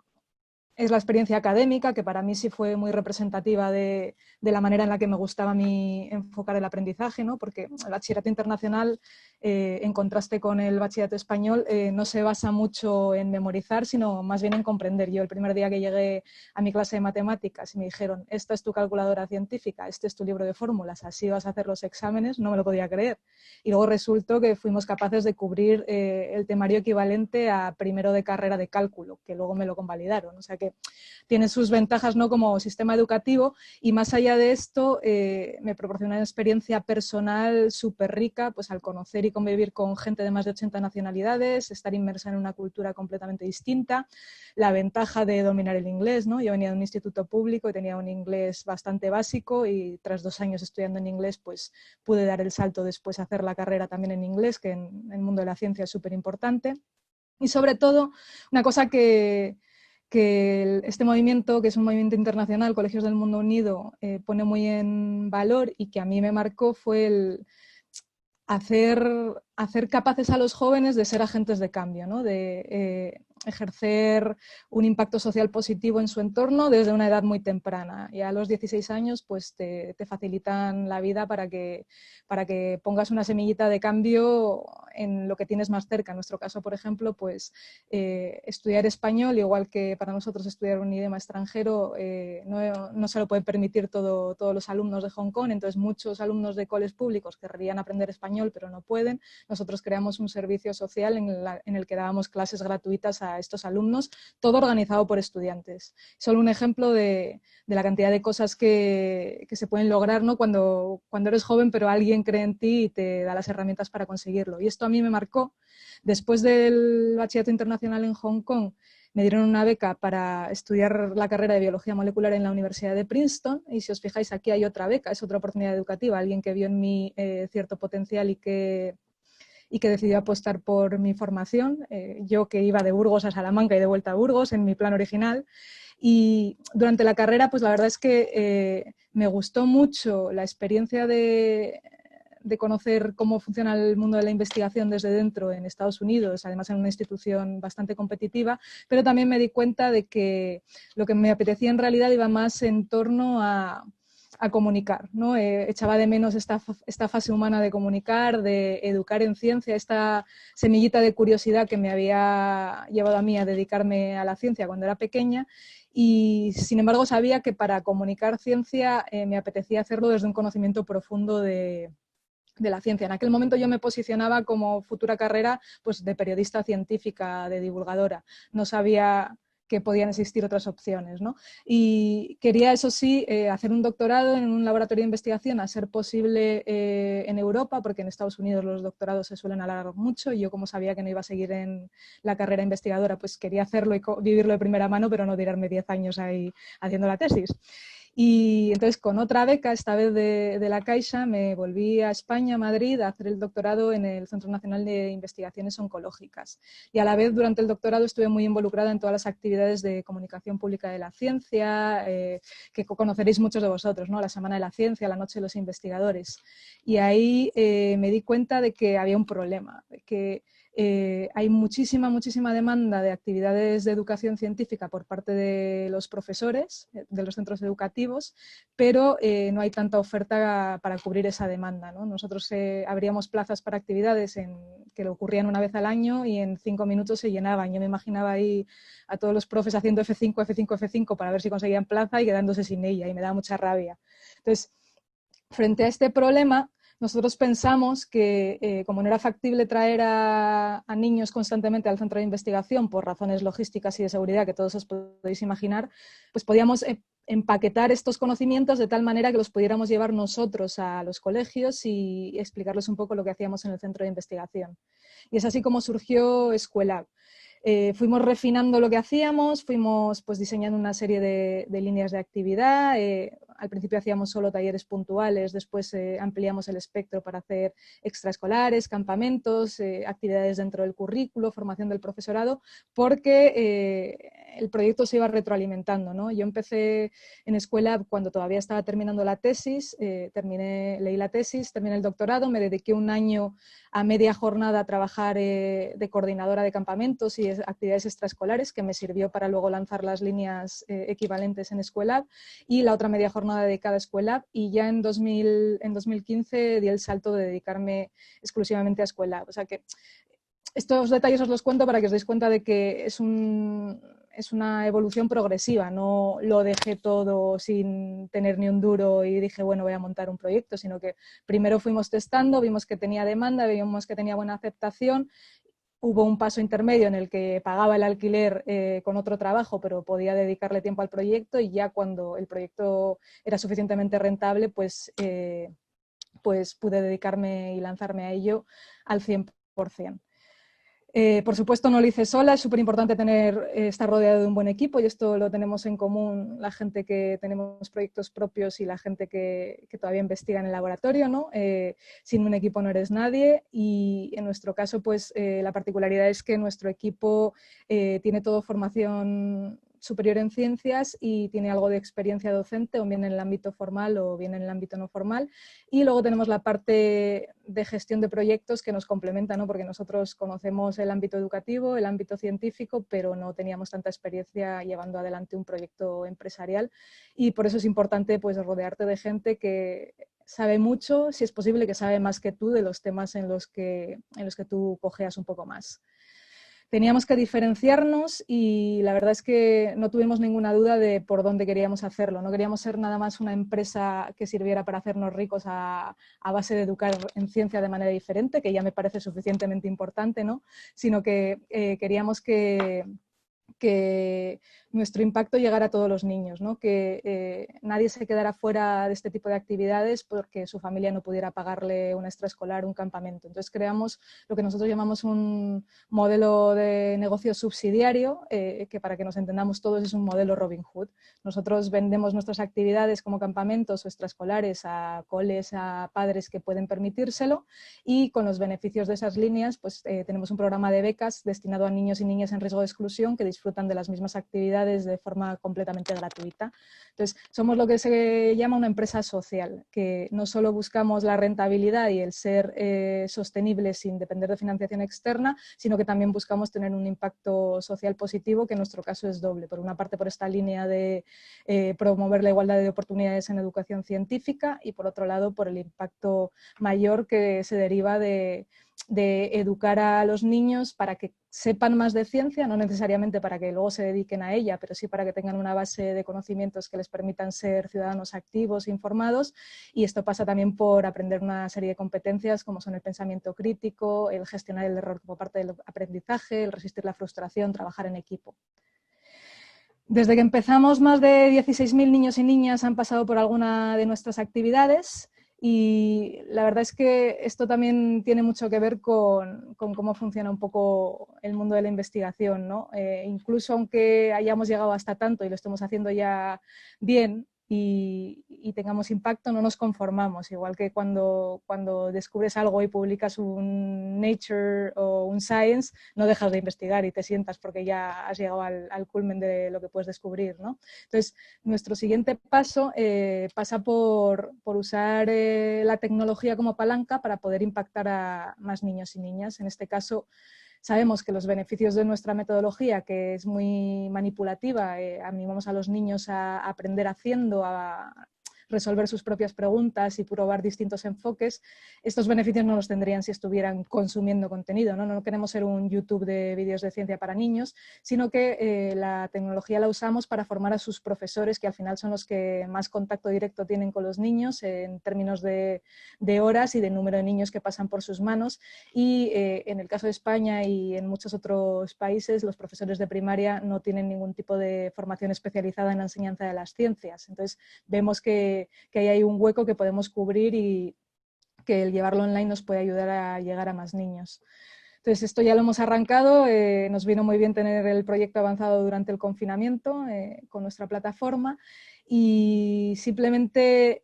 es la experiencia académica, que para mí sí fue muy representativa de la manera en la que me gustaba a mí enfocar el aprendizaje, ¿no? Porque el bachillerato internacional, en contraste con el bachillerato español, no se basa mucho en memorizar, sino más bien en comprender. Yo el primer día que llegué a mi clase de matemáticas y me dijeron, esta es tu calculadora científica, este es tu libro de fórmulas, así vas a hacer los exámenes, no me lo podía creer. Y luego resultó que fuimos capaces de cubrir el temario equivalente a primero de carrera de cálculo, que luego me lo convalidaron. O sea que tiene sus ventajas, ¿no?, como sistema educativo y más allá de esto me proporcionó una experiencia personal súper rica pues, al conocer y convivir con gente de más de 80 nacionalidades, estar inmersa en una cultura completamente distinta, la ventaja de dominar el inglés, ¿no? Yo venía de un instituto público y tenía un inglés bastante básico y tras 2 años estudiando en inglés pues pude dar el salto después a hacer la carrera también en inglés, que en el mundo de la ciencia es súper importante. Y sobre todo, una cosa que este movimiento, que es un movimiento internacional, Colegios del Mundo Unido, pone muy en valor y que a mí me marcó fue el hacer capaces a los jóvenes de ser agentes de cambio, ¿no? De ejercer un impacto social positivo en su entorno desde una edad muy temprana. Y a los 16 años pues te facilitan la vida para que pongas una semillita de cambio en lo que tienes más cerca. En nuestro caso, por ejemplo, pues estudiar español, igual que para nosotros estudiar un idioma extranjero, no se lo pueden permitir todos los alumnos de Hong Kong, entonces muchos alumnos de coles públicos querrían aprender español pero no pueden. Nosotros creamos un servicio social en el que dábamos clases gratuitas a estos alumnos, todo organizado por estudiantes. Solo un ejemplo de la cantidad de cosas que se pueden lograr, ¿no?, cuando eres joven pero alguien cree en ti y te da las herramientas para conseguirlo. Y esto a mí me marcó. Después del bachillerato internacional en Hong Kong, me dieron una beca para estudiar la carrera de biología molecular en la Universidad de Princeton y si os fijáis aquí hay otra beca, es otra oportunidad educativa, alguien que vio en mí cierto potencial y que decidió apostar por mi formación, yo que iba de Burgos a Salamanca y de vuelta a Burgos en mi plan original. Y durante la carrera, pues la verdad es que me gustó mucho la experiencia de conocer cómo funciona el mundo de la investigación desde dentro en Estados Unidos, además en una institución bastante competitiva, pero también me di cuenta de que lo que me apetecía en realidad iba más en torno a a comunicar, ¿no? Echaba de menos esta fase humana de comunicar, de educar en ciencia, esta semillita de curiosidad que me había llevado a mí a dedicarme a la ciencia cuando era pequeña, y sin embargo sabía que para comunicar ciencia me apetecía hacerlo desde un conocimiento profundo de la ciencia. En aquel momento yo me posicionaba como futura carrera pues, de periodista científica, de divulgadora. No sabía que podían existir otras opciones, ¿no? Y quería, eso sí, hacer un doctorado en un laboratorio de investigación, a ser posible en Europa, porque en Estados Unidos los doctorados se suelen alargar mucho, y yo, como sabía que no iba a seguir en la carrera investigadora, pues quería hacerlo y vivirlo de primera mano, pero no tirarme 10 años ahí haciendo la tesis. Y entonces, con otra beca, esta vez de la Caixa, me volví a España, a Madrid, a hacer el doctorado en el Centro Nacional de Investigaciones Oncológicas. Y a la vez, durante el doctorado, estuve muy involucrada en todas las actividades de comunicación pública de la ciencia, que conoceréis muchos de vosotros, ¿no? La Semana de la Ciencia, la Noche de los Investigadores. Y ahí me di cuenta de que había un problema, de que hay muchísima demanda de actividades de educación científica por parte de los profesores, de los centros educativos, pero no hay tanta oferta para cubrir esa demanda, ¿no? Nosotros abríamos plazas para actividades que ocurrían una vez al año y en 5 minutos se llenaban. Yo me imaginaba ahí a todos los profes haciendo F5, F5, F5 para ver si conseguían plaza y quedándose sin ella, y me daba mucha rabia. Entonces, frente a este problema, nosotros pensamos que como no era factible traer a niños constantemente al centro de investigación por razones logísticas y de seguridad que todos os podéis imaginar, pues podíamos empaquetar estos conocimientos de tal manera que los pudiéramos llevar nosotros a los colegios y explicarles un poco lo que hacíamos en el centro de investigación. Y es así como surgió Escuelab. Fuimos refinando lo que hacíamos, fuimos pues, diseñando una serie de líneas de actividad. Al principio hacíamos solo talleres puntuales, después ampliamos el espectro para hacer extraescolares, campamentos, actividades dentro del currículo, formación del profesorado, porque el proyecto se iba retroalimentando, ¿no? Yo empecé en Escuelab cuando todavía estaba terminando la tesis, leí la tesis, terminé el doctorado, me dediqué un año a media jornada a trabajar de coordinadora de campamentos y actividades extraescolares, que me sirvió para luego lanzar las líneas equivalentes en Escuelab, y la otra media jornada dedicada a Escuelab, y ya en 2015 di el salto de dedicarme exclusivamente a Escuelab. O sea que estos detalles os los cuento para que os deis cuenta de que es una evolución progresiva, no lo dejé todo sin tener ni un duro y dije, bueno, voy a montar un proyecto, sino que primero fuimos testando, vimos que tenía demanda, vimos que tenía buena aceptación. Hubo un paso intermedio en el que pagaba el alquiler con otro trabajo, pero podía dedicarle tiempo al proyecto, y ya cuando el proyecto era suficientemente rentable, pues pude dedicarme y lanzarme a ello al 100%. Por supuesto no lo hice sola, es súper importante estar rodeado de un buen equipo, y esto lo tenemos en común la gente que tenemos proyectos propios y la gente que todavía investiga en el laboratorio, ¿no? Sin un equipo no eres nadie, y en nuestro caso pues la particularidad es que nuestro equipo tiene todo formación superior en ciencias y tiene algo de experiencia docente, o bien en el ámbito formal o bien en el ámbito no formal. Y luego tenemos la parte de gestión de proyectos que nos complementa, ¿no? Porque nosotros conocemos el ámbito educativo, el ámbito científico, pero no teníamos tanta experiencia llevando adelante un proyecto empresarial, y por eso es importante pues, rodearte de gente que sabe mucho, si es posible que sabe más que tú de los temas en los que tú cojeas un poco más. Teníamos que diferenciarnos, y la verdad es que no tuvimos ninguna duda de por dónde queríamos hacerlo. No queríamos ser nada más una empresa que sirviera para hacernos ricos a base de educar en ciencia de manera diferente, que ya me parece suficientemente importante, ¿no? Sino que queríamos que nuestro impacto llegara a todos los niños, ¿no? Que nadie se quedara fuera de este tipo de actividades porque su familia no pudiera pagarle un extraescolar, un campamento. Entonces creamos lo que nosotros llamamos un modelo de negocio subsidiario, que para que nos entendamos todos es un modelo Robin Hood. Nosotros vendemos nuestras actividades como campamentos o extraescolares a coles, a padres que pueden permitírselo, y con los beneficios de esas líneas pues tenemos un programa de becas destinado a niños y niñas en riesgo de exclusión que disfrutan de las mismas actividades de forma completamente gratuita. Entonces, somos lo que se llama una empresa social, que no solo buscamos la rentabilidad y el ser sostenibles sin depender de financiación externa, sino que también buscamos tener un impacto social positivo, que en nuestro caso es doble. Por una parte, por esta línea de promover la igualdad de oportunidades en educación científica y, por otro lado, por el impacto mayor que se deriva de educar a los niños para que sepan más de ciencia, no necesariamente para que luego se dediquen a ella, pero sí para que tengan una base de conocimientos que les permitan ser ciudadanos activos e informados. Y esto pasa también por aprender una serie de competencias como son el pensamiento crítico, el gestionar el error como parte del aprendizaje, el resistir la frustración, trabajar en equipo. Desde que empezamos, más de 16.000 niños y niñas han pasado por alguna de nuestras actividades. Y la verdad es que esto también tiene mucho que ver con cómo funciona un poco el mundo de la investigación, ¿no? Incluso aunque hayamos llegado hasta tanto y lo estemos haciendo ya bien y tengamos impacto, no nos conformamos. Igual que cuando descubres algo y publicas un Nature o un Science, no dejas de investigar y te sientas porque ya has llegado al culmen de lo que puedes descubrir, ¿no? Entonces, nuestro siguiente paso pasa por usar la tecnología como palanca para poder impactar a más niños y niñas. En este caso, sabemos que los beneficios de nuestra metodología, que es muy manipulativa, animamos a los niños a aprender haciendo, a resolver sus propias preguntas y probar distintos enfoques. Estos beneficios no los tendrían si estuvieran consumiendo contenido, ¿no? No queremos ser un YouTube de vídeos de ciencia para niños, sino que la tecnología la usamos para formar a sus profesores, que al final son los que más contacto directo tienen con los niños en términos de horas y de número de niños que pasan por sus manos. Y en el caso de España y en muchos otros países, los profesores de primaria no tienen ningún tipo de formación especializada en la enseñanza de las ciencias. Entonces, vemos que ahí hay un hueco que podemos cubrir y que el llevarlo online nos puede ayudar a llegar a más niños. Entonces, esto ya lo hemos arrancado, nos vino muy bien tener el proyecto avanzado durante el confinamiento con nuestra plataforma y simplemente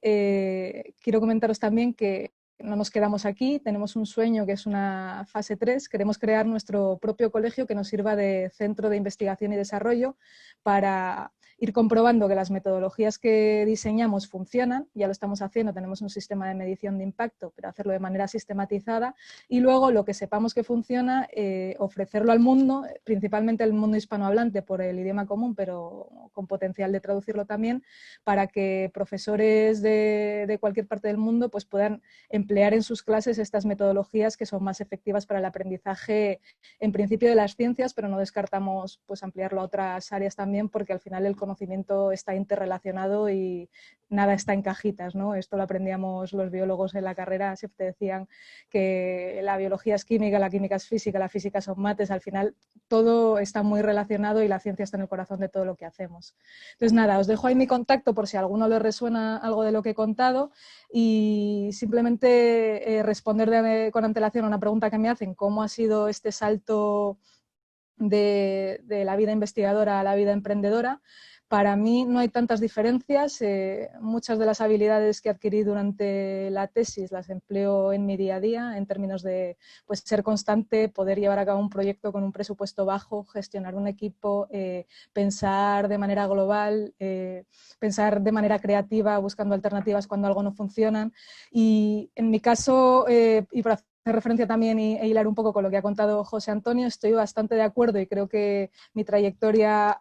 quiero comentaros también que no nos quedamos aquí, tenemos un sueño que es una fase 3, queremos crear nuestro propio colegio que nos sirva de centro de investigación y desarrollo para ir comprobando que las metodologías que diseñamos funcionan, ya lo estamos haciendo, tenemos un sistema de medición de impacto, pero hacerlo de manera sistematizada y luego lo que sepamos que funciona, ofrecerlo al mundo, principalmente al mundo hispanohablante por el idioma común, pero con potencial de traducirlo también, para que profesores de cualquier parte del mundo pues, puedan emplear en sus clases estas metodologías que son más efectivas para el aprendizaje, en principio de las ciencias, pero no descartamos pues, ampliarlo a otras áreas también, porque al final el conocimiento está interrelacionado y nada está en cajitas, ¿no? Esto lo aprendíamos los biólogos en la carrera, siempre decían que la biología es química, la química es física, la física son mates, al final todo está muy relacionado y la ciencia está en el corazón de todo lo que hacemos. Entonces nada, os dejo ahí mi contacto por si a alguno le resuena algo de lo que he contado y simplemente responder con antelación a una pregunta que me hacen, ¿cómo ha sido este salto de la vida investigadora a la vida emprendedora? Para mí no hay tantas diferencias, muchas de las habilidades que adquirí durante la tesis las empleo en mi día a día en términos de pues, ser constante, poder llevar a cabo un proyecto con un presupuesto bajo, gestionar un equipo, pensar de manera global, pensar de manera creativa buscando alternativas cuando algo no funciona. Y en mi caso, y por hacer referencia también e hilar un poco con lo que ha contado José Antonio, estoy bastante de acuerdo y creo que mi trayectoria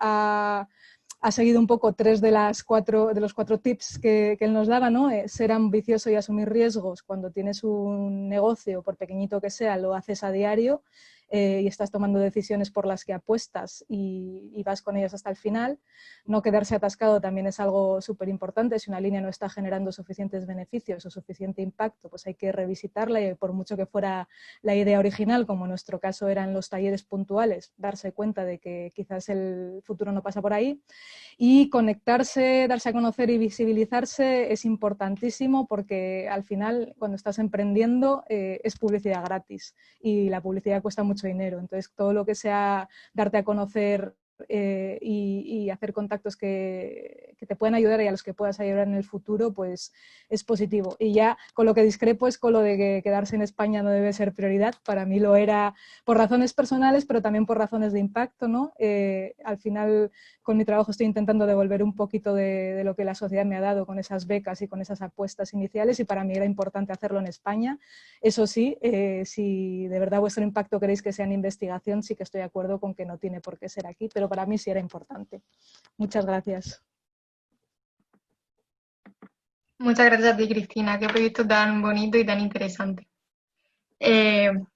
ha seguido un poco tres de los cuatro tips que él nos daba, ¿no? Ser ambicioso y asumir riesgos. Cuando tienes un negocio, por pequeñito que sea, lo haces a diario y estás tomando decisiones por las que apuestas y vas con ellas hasta el final. No quedarse atascado también es algo súper importante. Si una línea no está generando suficientes beneficios o suficiente impacto, pues hay que revisitarla y por mucho que fuera la idea original, como en nuestro caso eran los talleres puntuales, darse cuenta de que quizás el futuro no pasa por ahí. Y conectarse, darse a conocer y visibilizarse es importantísimo porque al final cuando estás emprendiendo es publicidad gratis y la publicidad cuesta mucho dinero. Entonces todo lo que sea darte a conocer y hacer contactos que te puedan ayudar y a los que puedas ayudar en el futuro, pues es positivo. Y ya con lo que discrepo es con lo de que quedarse en España no debe ser prioridad. Para mí lo era por razones personales, pero también por razones de impacto, ¿no? Al final, con mi trabajo estoy intentando devolver un poquito de lo que la sociedad me ha dado con esas becas y con esas apuestas iniciales, y para mí era importante hacerlo en España. Eso sí, si de verdad vuestro impacto queréis que sea en investigación, sí que estoy de acuerdo con que no tiene por qué ser aquí, pero para mí sí era importante. Muchas gracias. Muchas gracias a ti, Cristina. Qué proyecto tan bonito y tan interesante.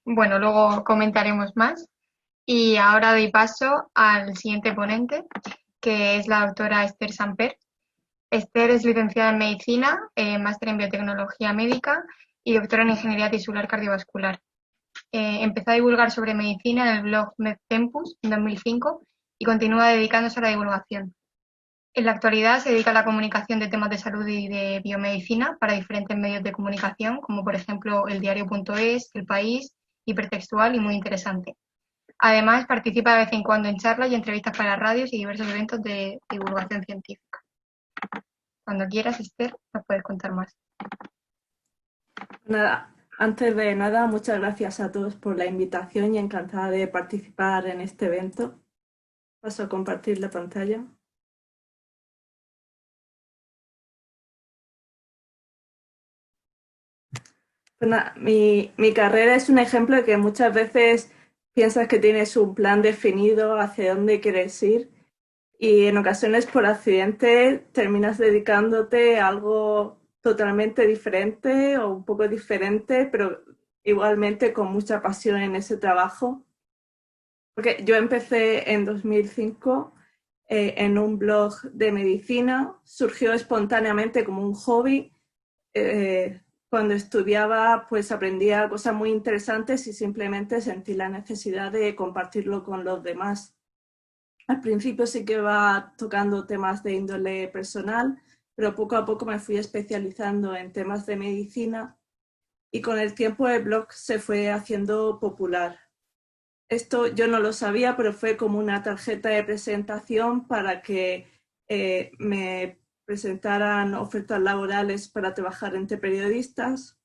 Bueno, luego comentaremos más. Y ahora doy paso al siguiente ponente, que es la doctora Esther Samper. Esther es licenciada en Medicina, máster en Biotecnología Médica y doctora en Ingeniería Tisular Cardiovascular. Empezó a divulgar sobre medicina en el blog MedTempus en 2005 y continúa dedicándose a la divulgación. En la actualidad se dedica a la comunicación de temas de salud y de biomedicina para diferentes medios de comunicación, como por ejemplo el diario.es, El País, Hipertextual y Muy Interesante. Además, participa de vez en cuando en charlas y entrevistas para radios y diversos eventos de divulgación científica. Cuando quieras, Esther, nos puedes contar más. Nada, antes de nada, muchas gracias a todos por la invitación y encantada de participar en este evento. Paso a compartir la pantalla. Pues nada, mi carrera es un ejemplo de que muchas veces piensas que tienes un plan definido hacia dónde quieres ir y en ocasiones por accidente terminas dedicándote a algo totalmente diferente o un poco diferente, pero igualmente con mucha pasión en ese trabajo. Porque yo empecé en 2005 en un blog de medicina, surgió espontáneamente como un hobby. Cuando estudiaba, pues aprendía cosas muy interesantes y simplemente sentí la necesidad de compartirlo con los demás. Al principio sí que iba tocando temas de índole personal, pero poco a poco me fui especializando en temas de medicina y con el tiempo el blog se fue haciendo popular. Esto yo no lo sabía, pero fue como una tarjeta de presentación para que me presentaran ofertas laborales para trabajar entre periodistas.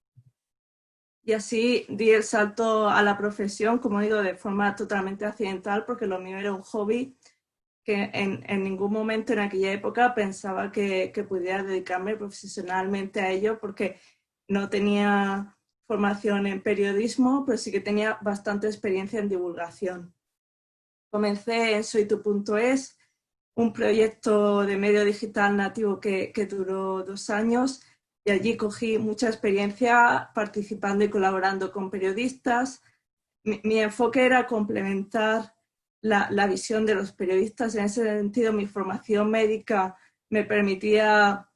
Y así di el salto a la profesión, como digo, de forma totalmente accidental, porque lo mío era un hobby que en ningún momento en aquella época pensaba que pudiera dedicarme profesionalmente a ello, porque no tenía formación en periodismo, pero sí que tenía bastante experiencia en divulgación. Comencé en soytu.es, un proyecto de medio digital nativo que duró 2 años y allí cogí mucha experiencia participando y colaborando con periodistas. Mi enfoque era complementar la visión de los periodistas. En ese sentido, mi formación médica me permitía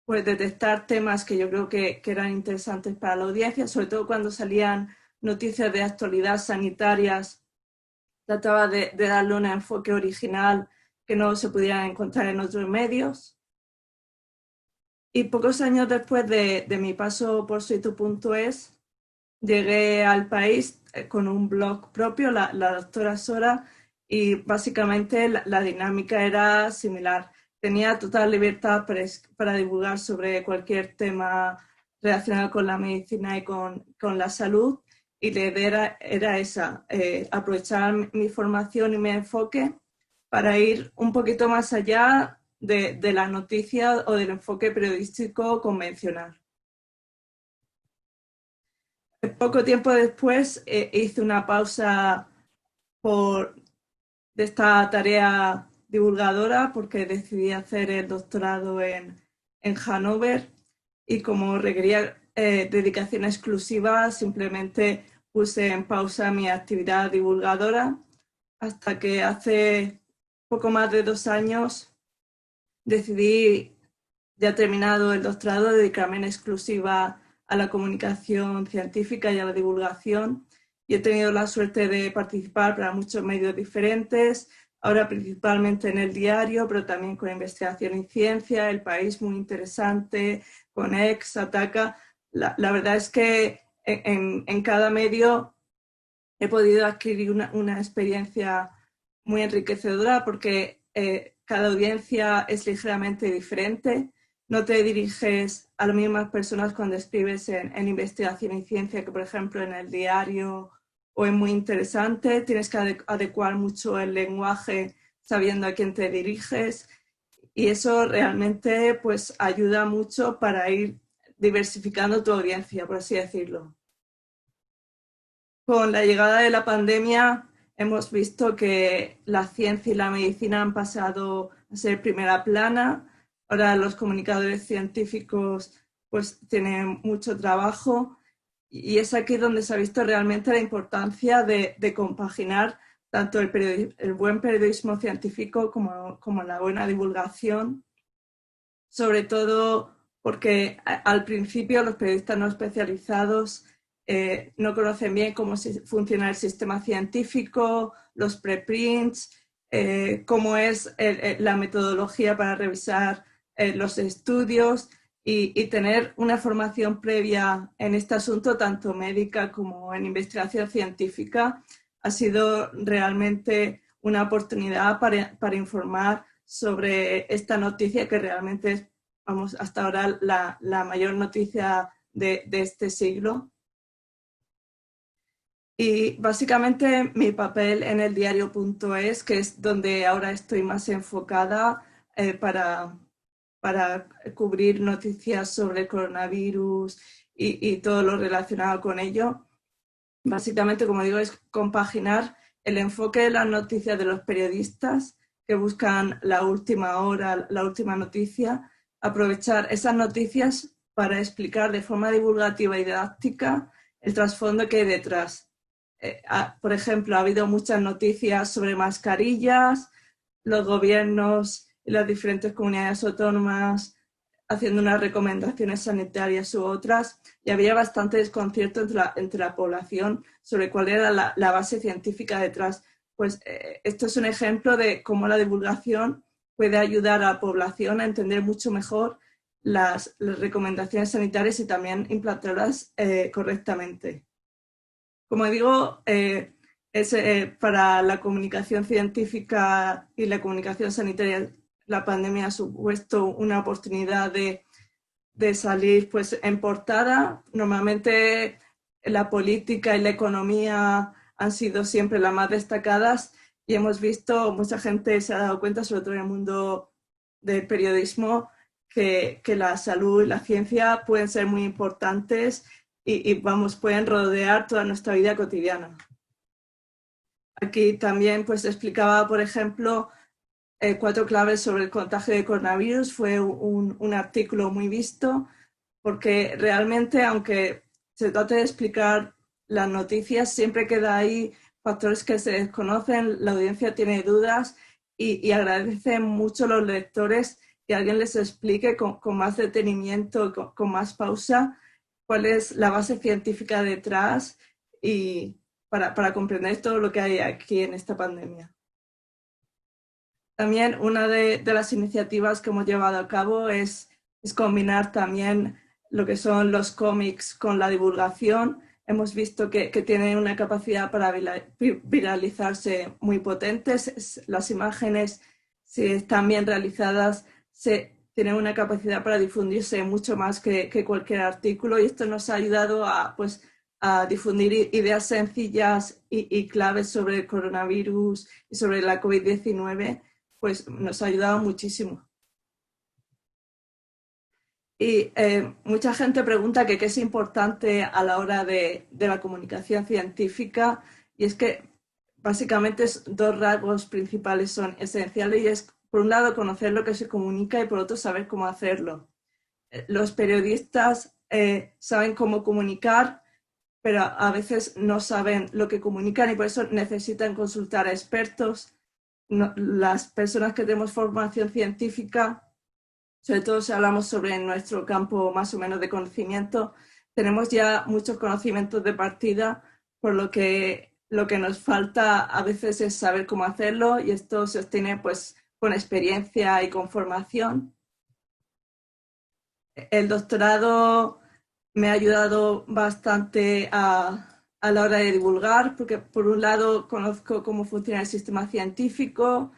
pues detectar temas que yo creo que eran interesantes para la audiencia, sobre todo cuando salían noticias de actualidad sanitarias. Trataba de darle un enfoque original que no se pudiera encontrar en otros medios. Y pocos años después de mi paso por soytu.es, llegué al País con un blog propio, la doctora Sora, y básicamente la dinámica era similar. Tenía total libertad para divulgar sobre cualquier tema relacionado con la medicina y con la salud, y la idea era esa, aprovechar mi formación y mi enfoque para ir un poquito más allá de la noticia o del enfoque periodístico convencional. Poco tiempo después hice una pausa de esta tarea divulgadora porque decidí hacer el doctorado en Hannover y como requería dedicación exclusiva, simplemente puse en pausa mi actividad divulgadora hasta que hace poco más de 2 años decidí, ya terminado el doctorado, dedicarme en exclusiva a la comunicación científica y a la divulgación. Y he tenido la suerte de participar para muchos medios diferentes, ahora principalmente en El Diario, pero también con Investigación y Ciencia, El País, muy interesante, con Ex, Ataca. La verdad es que en cada medio he podido adquirir una experiencia muy enriquecedora porque cada audiencia es ligeramente diferente. No te diriges a las mismas personas cuando escribes en investigación y ciencia que, por ejemplo, en el diario o en Muy Interesante. Tienes que adecuar mucho el lenguaje sabiendo a quién te diriges, y eso realmente pues ayuda mucho para ir diversificando tu audiencia, por así decirlo. Con la llegada de la pandemia hemos visto que la ciencia y la medicina han pasado a ser primera plana. Ahora los comunicadores científicos pues tienen mucho trabajo, y es aquí donde se ha visto realmente la importancia de compaginar tanto el buen periodismo científico como la buena divulgación, sobre todo porque al principio los periodistas no especializados no conocen bien cómo funciona el sistema científico, los preprints, cómo es la metodología para revisar los estudios, y tener una formación previa en este asunto, tanto médica como en investigación científica, ha sido realmente una oportunidad para informar sobre esta noticia que realmente es, vamos, hasta ahora la mayor noticia de este siglo. Y básicamente mi papel en el diario.es, que es donde ahora estoy más enfocada para cubrir noticias sobre el coronavirus y todo lo relacionado con ello. Básicamente, como digo, es compaginar el enfoque de las noticias de los periodistas que buscan la última hora, la última noticia, aprovechar esas noticias para explicar de forma divulgativa y didáctica el trasfondo que hay detrás. Por ejemplo, ha habido muchas noticias sobre mascarillas, los gobiernos y las diferentes comunidades autónomas haciendo unas recomendaciones sanitarias u otras, y había bastante desconcierto entre la población sobre cuál era la base científica detrás. Pues esto es un ejemplo de cómo la divulgación puede ayudar a la población a entender mucho mejor las recomendaciones sanitarias y también implantarlas correctamente. Como digo, para la comunicación científica y la comunicación sanitaria, la pandemia ha supuesto una oportunidad de salir pues, en portada. Normalmente la política y la economía han sido siempre las más destacadas, y hemos visto, mucha gente se ha dado cuenta, sobre todo en el mundo del periodismo, que la salud y la ciencia pueden ser muy importantes y pueden rodear toda nuestra vida cotidiana. Aquí también pues explicaba, por ejemplo, 4 claves sobre el contagio de coronavirus. Fue un artículo muy visto porque realmente, aunque se trate de explicar las noticias, siempre queda ahí factores que se desconocen, la audiencia tiene dudas, y agradecen mucho los lectores que alguien les explique con más detenimiento, con más pausa, cuál es la base científica detrás, y para comprender todo lo que hay aquí en esta pandemia. También una de las iniciativas que hemos llevado a cabo es combinar también lo que son los cómics con la divulgación. Hemos visto que tienen una capacidad para viralizarse muy potentes. Las imágenes, si están bien realizadas, tienen una capacidad para difundirse mucho más que cualquier artículo, y esto nos ha ayudado a difundir ideas sencillas y claves sobre el coronavirus y sobre la COVID-19, pues nos ha ayudado muchísimo. Y mucha gente pregunta que qué es importante a la hora de la comunicación científica, y es que básicamente 2 rasgos principales son esenciales, y es, por un lado, conocer lo que se comunica, y por otro, saber cómo hacerlo. Los periodistas saben cómo comunicar, pero a veces no saben lo que comunican, y por eso necesitan consultar a expertos. Las personas que tenemos formación científica, sobre todo si hablamos sobre nuestro campo más o menos de conocimiento, tenemos ya muchos conocimientos de partida, por lo que nos falta a veces es saber cómo hacerlo, y esto se obtiene pues con experiencia y con formación. El doctorado me ha ayudado bastante a a la hora de divulgar, porque por un lado conozco cómo funciona el sistema científico,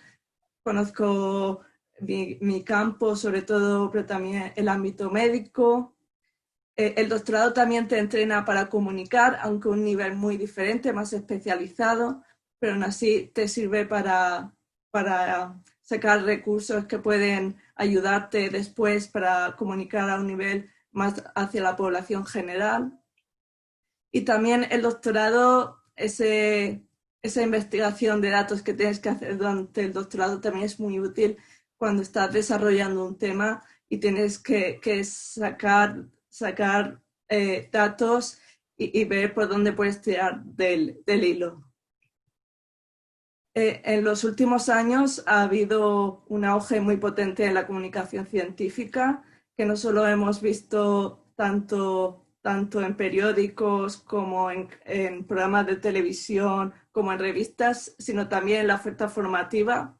conozco mi campo, sobre todo, pero también el ámbito médico. El doctorado también te entrena para comunicar, aunque a un nivel muy diferente, más especializado, pero aún así te sirve para sacar recursos que pueden ayudarte después para comunicar a un nivel más hacia la población general. Y también el doctorado, esa investigación de datos que tienes que hacer durante el doctorado también es muy útil cuando estás desarrollando un tema y tienes que sacar datos y ver por dónde puedes tirar del hilo. En los últimos años ha habido un auge muy potente en la comunicación científica, que no solo hemos visto tanto en periódicos como en programas de televisión, como en revistas, sino también en la oferta formativa.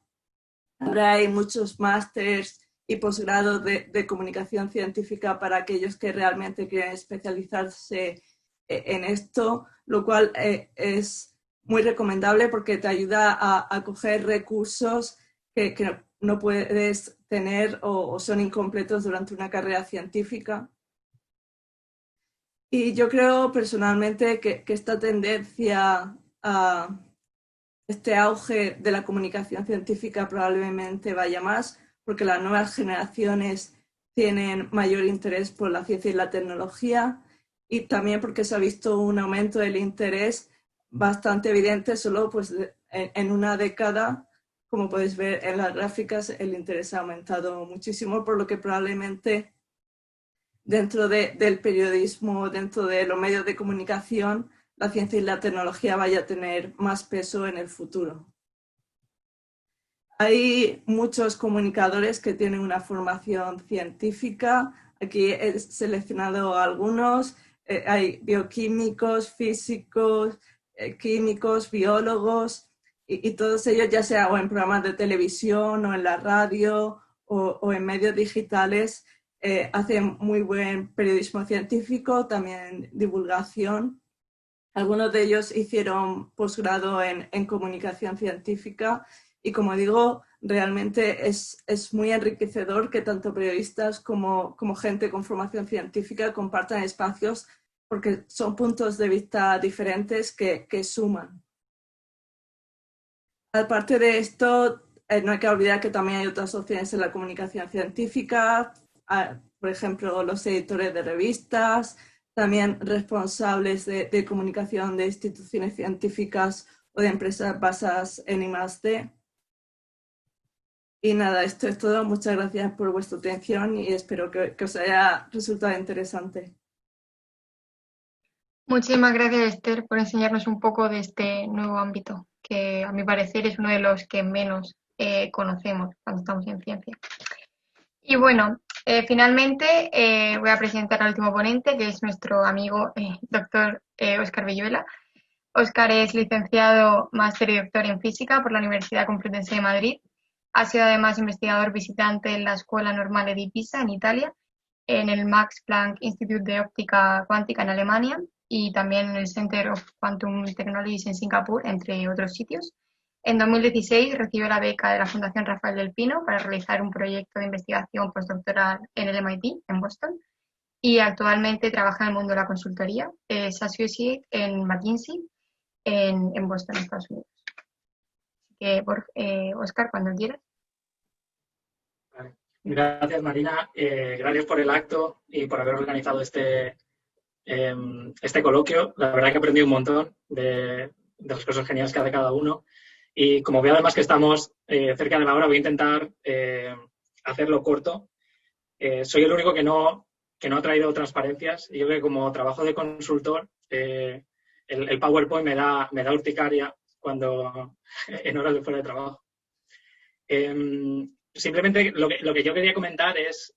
Ahora hay muchos másters y posgrados de comunicación científica para aquellos que realmente quieren especializarse en esto, lo cual es muy recomendable porque te ayuda a coger recursos que no puedes tener o son incompletos durante una carrera científica. Y yo creo personalmente que esta tendencia a este auge de la comunicación científica probablemente vaya más porque las nuevas generaciones tienen mayor interés por la ciencia y la tecnología y también porque se ha visto un aumento del interés bastante evidente solo pues, en una década. Como podéis ver en las gráficas, el interés ha aumentado muchísimo, por lo que probablemente dentro del periodismo, dentro de los medios de comunicación, la ciencia y la tecnología vaya a tener más peso en el futuro. Hay muchos comunicadores que tienen una formación científica. Aquí he seleccionado algunos. Hay bioquímicos, físicos, químicos, biólogos, y todos ellos, ya sea o en programas de televisión o en la radio o en medios digitales, hacen muy buen periodismo científico, también divulgación. Algunos de ellos hicieron posgrado en comunicación científica y, como digo, realmente es muy enriquecedor que tanto periodistas como gente con formación científica compartan espacios porque son puntos de vista diferentes que suman. Aparte de esto, no hay que olvidar que también hay otras opciones en la comunicación científica, por ejemplo, los editores de revistas, también responsables de comunicación de instituciones científicas o de empresas basadas en I+D. Y nada, esto es todo. Muchas gracias por vuestra atención y espero que os haya resultado interesante. Muchísimas gracias, Esther, por enseñarnos un poco de este nuevo ámbito, que a mi parecer es uno de los que menos conocemos cuando estamos en ciencia. Y bueno, finalmente voy a presentar al último ponente, que es nuestro amigo doctor Óscar Villuela. Óscar es licenciado, máster y doctor en física por la Universidad Complutense de Madrid. Ha sido además investigador visitante en la Escuela Normale di Pisa en Italia, en el Max Planck Institute de Óptica Cuántica en Alemania y también en el Center of Quantum Technologies en Singapur, entre otros sitios. En 2016 recibió la beca de la Fundación Rafael del Pino para realizar un proyecto de investigación postdoctoral en el MIT, en Boston, y actualmente trabaja en el mundo de la consultoría. Es associate en McKinsey, en Boston, Estados Unidos. Así que, Óscar, cuando quieras. Gracias, Marina. Gracias por el acto y por haber organizado este coloquio. La verdad que he aprendido un montón de las cosas geniales que hace cada uno. Y como veo además que estamos cerca de la hora, voy a intentar hacerlo corto. Soy el único que no ha traído transparencias. Y yo creo que como trabajo de consultor, el PowerPoint me da urticaria cuando en horas de fuera de trabajo. Simplemente lo que yo quería comentar es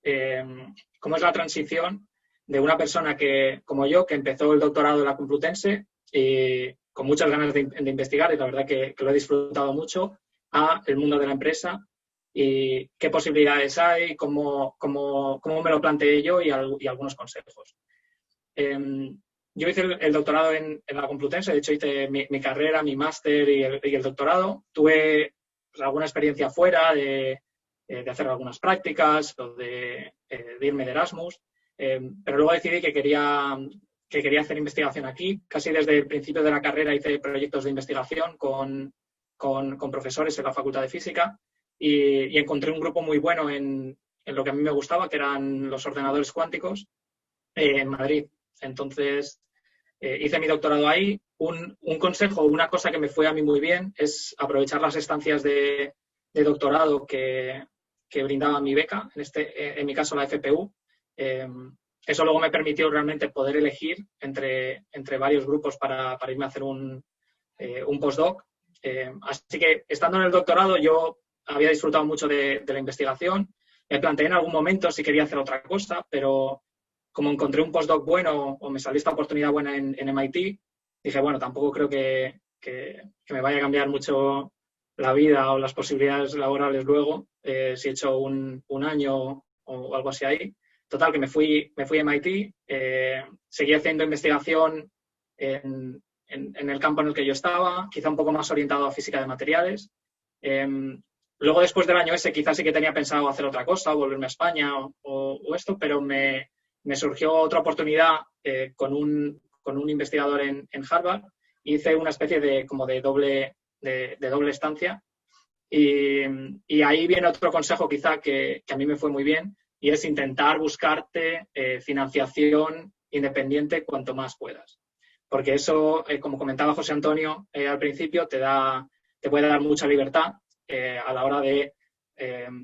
cómo es la transición de una persona que, como yo, que empezó el doctorado en la Complutense y con muchas ganas de investigar, y la verdad que lo he disfrutado mucho, a el mundo de la empresa y qué posibilidades hay, cómo me lo planteé yo y algunos consejos. yo hice el doctorado en la Complutense, de hecho hice mi carrera, mi máster y el doctorado. Tuve pues, alguna experiencia fuera de hacer algunas prácticas o de irme de Erasmus, pero luego decidí que quería hacer investigación aquí. Casi desde el principio de la carrera hice proyectos de investigación con profesores en la Facultad de Física y encontré un grupo muy bueno en lo que a mí me gustaba, que eran los ordenadores cuánticos, en Madrid. Entonces, hice mi doctorado ahí. Un consejo, una cosa que me fue a mí muy bien es aprovechar las estancias de doctorado que brindaba mi beca, en mi caso la FPU. Eso luego me permitió realmente poder elegir entre varios grupos para irme a hacer un postdoc. Así que, estando en el doctorado, yo había disfrutado mucho de la investigación. Me planteé en algún momento si quería hacer otra cosa, pero como encontré un postdoc bueno o me salió esta oportunidad buena en MIT, dije, bueno, tampoco creo que me vaya a cambiar mucho la vida o las posibilidades laborales luego, si he hecho un año o algo así ahí. Total, que me fui a MIT, seguí haciendo investigación en el campo en el que yo estaba, quizá un poco más orientado a física de materiales. Luego, después del año ese, quizás sí que tenía pensado hacer otra cosa, volverme a España o esto, pero me surgió otra oportunidad con un investigador en Harvard. Hice una especie de doble estancia y ahí viene otro consejo quizá que a mí me fue muy bien, y es intentar buscarte financiación independiente cuanto más puedas. Porque eso, como comentaba José Antonio al principio, te puede dar mucha libertad a la hora de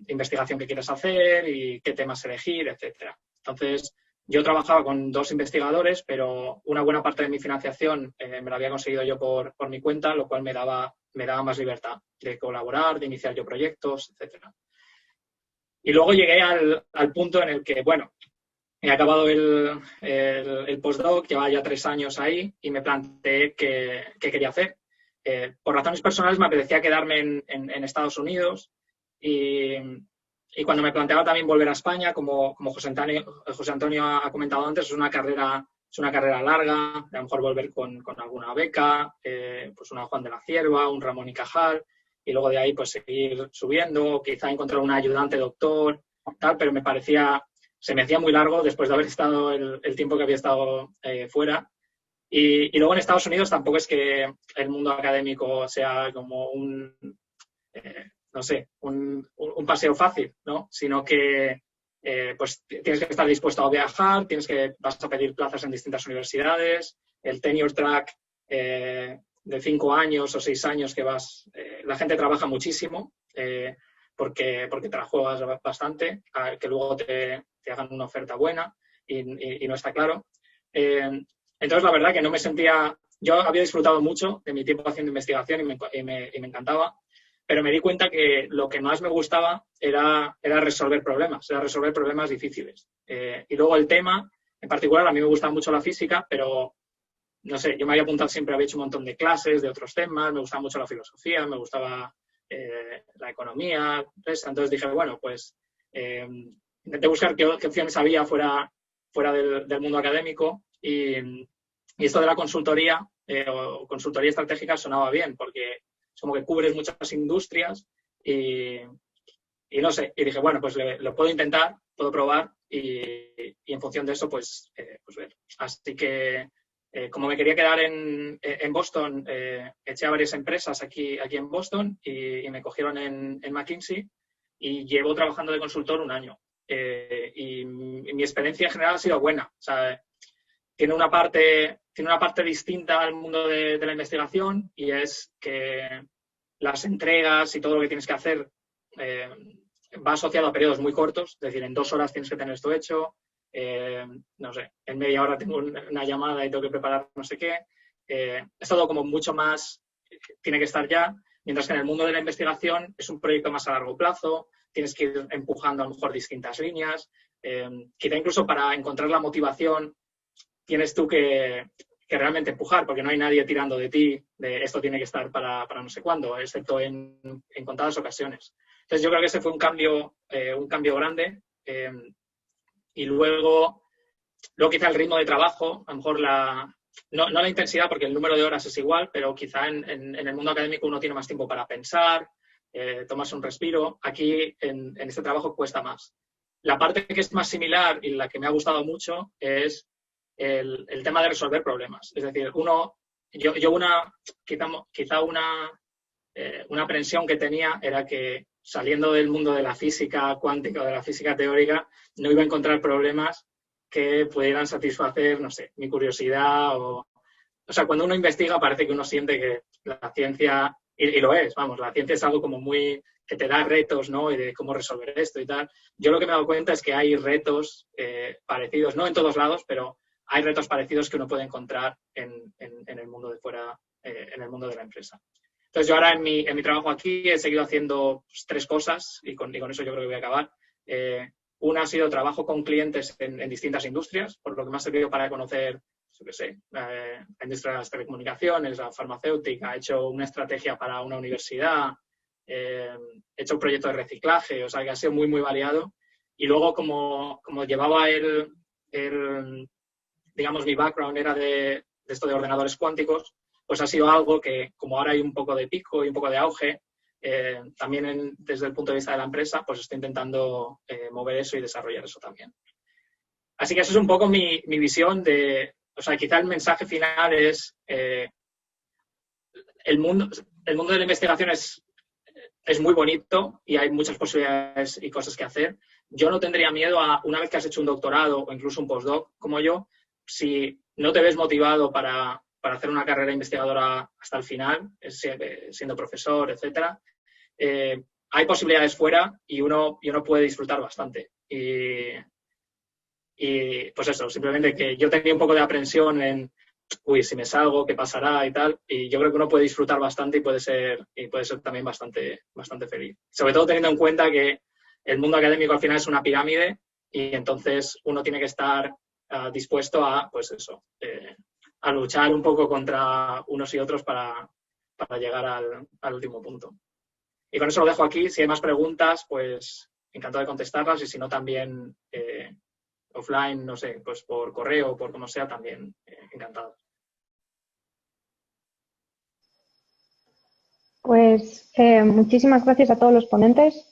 investigación que quieres hacer y qué temas elegir, etcétera. Entonces, yo trabajaba con 2 investigadores, pero una buena parte de mi financiación me la había conseguido yo por mi cuenta, lo cual me daba más libertad de colaborar, de iniciar yo proyectos, etcétera. Y luego llegué al punto en el que, bueno, he acabado el postdoc, llevaba ya 3 años ahí y me planteé qué quería hacer. Por razones personales me apetecía quedarme en Estados Unidos y cuando me planteaba también volver a España, como José Antonio ha comentado antes, es una carrera larga, a lo mejor volver con alguna beca, pues una Juan de la Cierva, un Ramón y Cajal, y luego de ahí pues seguir subiendo, quizá encontrar un ayudante doctor, tal, pero se me hacía muy largo después de haber estado el tiempo que había estado fuera. Y luego en Estados Unidos tampoco es que el mundo académico sea como no sé, un paseo fácil, ¿no? Sino que pues tienes que estar dispuesto a viajar, vas a pedir plazas en distintas universidades, el tenure track de 5 años o 6 años que la gente trabaja muchísimo porque te la juegas bastante, a que luego te hagan una oferta buena y no está claro. Entonces, la verdad que no me sentía... Yo había disfrutado mucho de mi tiempo haciendo investigación y me encantaba, pero me di cuenta que lo que más me gustaba era resolver problemas difíciles. Y luego el tema, en particular, a mí me gustaba mucho la física, pero no sé, yo me había apuntado siempre, había hecho un montón de clases de otros temas, me gustaba mucho la filosofía, me gustaba la economía, entonces dije, bueno, pues intenté buscar qué opciones había fuera del mundo académico y esto de la consultoría o consultoría estratégica sonaba bien porque es como que cubres muchas industrias y no sé, y dije, bueno, pues lo puedo intentar, puedo probar y en función de eso, pues ver. Así que como me quería quedar en Boston, eché a varias empresas aquí en Boston y me cogieron en McKinsey y llevo trabajando de consultor 1 año. Y mi experiencia en general ha sido buena. O sea, tiene una parte distinta al mundo de la investigación y es que las entregas y todo lo que tienes que hacer va asociado a periodos muy cortos, es decir, en 2 horas tienes que tener esto hecho. No sé, en media hora tengo una llamada y tengo que preparar no sé qué. Es todo como mucho más, tiene que estar ya, mientras que en el mundo de la investigación es un proyecto más a largo plazo, tienes que ir empujando a lo mejor distintas líneas, quizá incluso para encontrar la motivación tienes tú que realmente empujar, porque no hay nadie tirando de ti de esto tiene que estar para no sé cuándo, excepto en contadas ocasiones. Entonces yo creo que ese fue un cambio grande. Y luego quizá el ritmo de trabajo, a lo mejor no la intensidad, porque el número de horas es igual, pero quizá en el mundo académico uno tiene más tiempo para pensar, tomarse un respiro. Aquí, en este trabajo, cuesta más. La parte que es más similar y la que me ha gustado mucho es el tema de resolver problemas. Es decir, quizá una aprensión que tenía era que saliendo del mundo de la física cuántica o de la física teórica, no iba a encontrar problemas que pudieran satisfacer, no sé, mi curiosidad o sea, cuando uno investiga parece que uno siente que la ciencia, y lo es, vamos, la ciencia es algo como muy, que te da retos, ¿no? Y de cómo resolver esto y tal. Yo lo que me he dado cuenta es que hay retos parecidos, no en todos lados, pero hay retos parecidos que uno puede encontrar en el mundo de fuera, en el mundo de la empresa. Entonces, yo ahora en mi trabajo aquí he seguido haciendo pues, 3 cosas y con eso yo creo que voy a acabar. Una ha sido trabajo con clientes en distintas industrias, por lo que me ha servido para conocer, yo qué sé, la industria de las telecomunicaciones, la farmacéutica, he hecho una estrategia para una universidad, he hecho un proyecto de reciclaje, o sea que ha sido muy, muy variado. Y luego, como llevaba digamos, mi background era de esto de ordenadores cuánticos, pues ha sido algo que, como ahora hay un poco de pico y un poco de auge, también desde el punto de vista de la empresa, pues estoy intentando mover eso y desarrollar eso también. Así que eso es un poco mi visión de, o sea, quizá el mensaje final es el mundo de la investigación es muy bonito y hay muchas posibilidades y cosas que hacer. Yo no tendría miedo a, una vez que has hecho un doctorado o incluso un postdoc como yo, si no te ves motivado para hacer una carrera investigadora hasta el final, siendo profesor, etcétera, hay posibilidades fuera y uno puede disfrutar bastante. Y pues eso, simplemente que yo tenía un poco de aprensión en, uy, si me salgo, ¿qué pasará? Y tal. Y yo creo que uno puede disfrutar bastante y puede ser también bastante, bastante feliz. Sobre todo teniendo en cuenta que el mundo académico al final es una pirámide y entonces uno tiene que estar dispuesto a, pues eso, a luchar un poco contra unos y otros para llegar al último punto. Y con eso lo dejo aquí. Si hay más preguntas, pues encantado de contestarlas y si no también offline, no sé, pues por correo o por como sea, también encantado. Pues muchísimas gracias a todos los ponentes.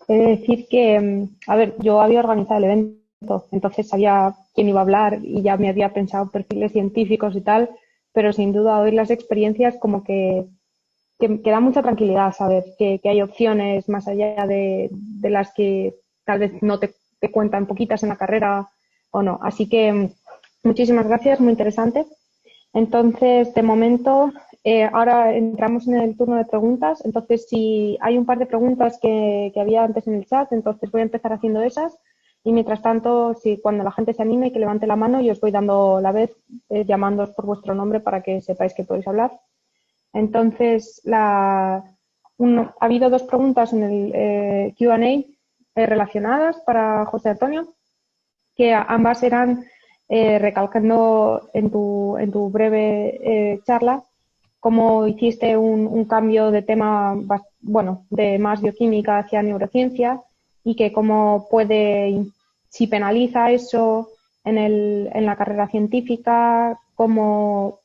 He de decir que, a ver, yo había organizado el evento, entonces sabía quién iba a hablar y ya me había pensado perfiles científicos y tal, pero sin duda oír las experiencias como que da mucha tranquilidad saber que hay opciones más allá de las que tal vez no te cuentan poquitas en la carrera o no. Así que muchísimas gracias, muy interesante. Entonces, de momento, ahora entramos en el turno de preguntas. Entonces, si hay un par de preguntas que había antes en el chat, entonces voy a empezar haciendo esas. Y mientras tanto, cuando la gente se anime, que levante la mano y os voy dando la vez, llamándoos por vuestro nombre para que sepáis que podéis hablar. Entonces, ha habido 2 preguntas en el Q&A relacionadas para José Antonio, que ambas eran recalcando en tu breve charla cómo hiciste un cambio de tema, bueno, de más bioquímica hacia neurociencia y que cómo si penaliza eso en la carrera científica, cómo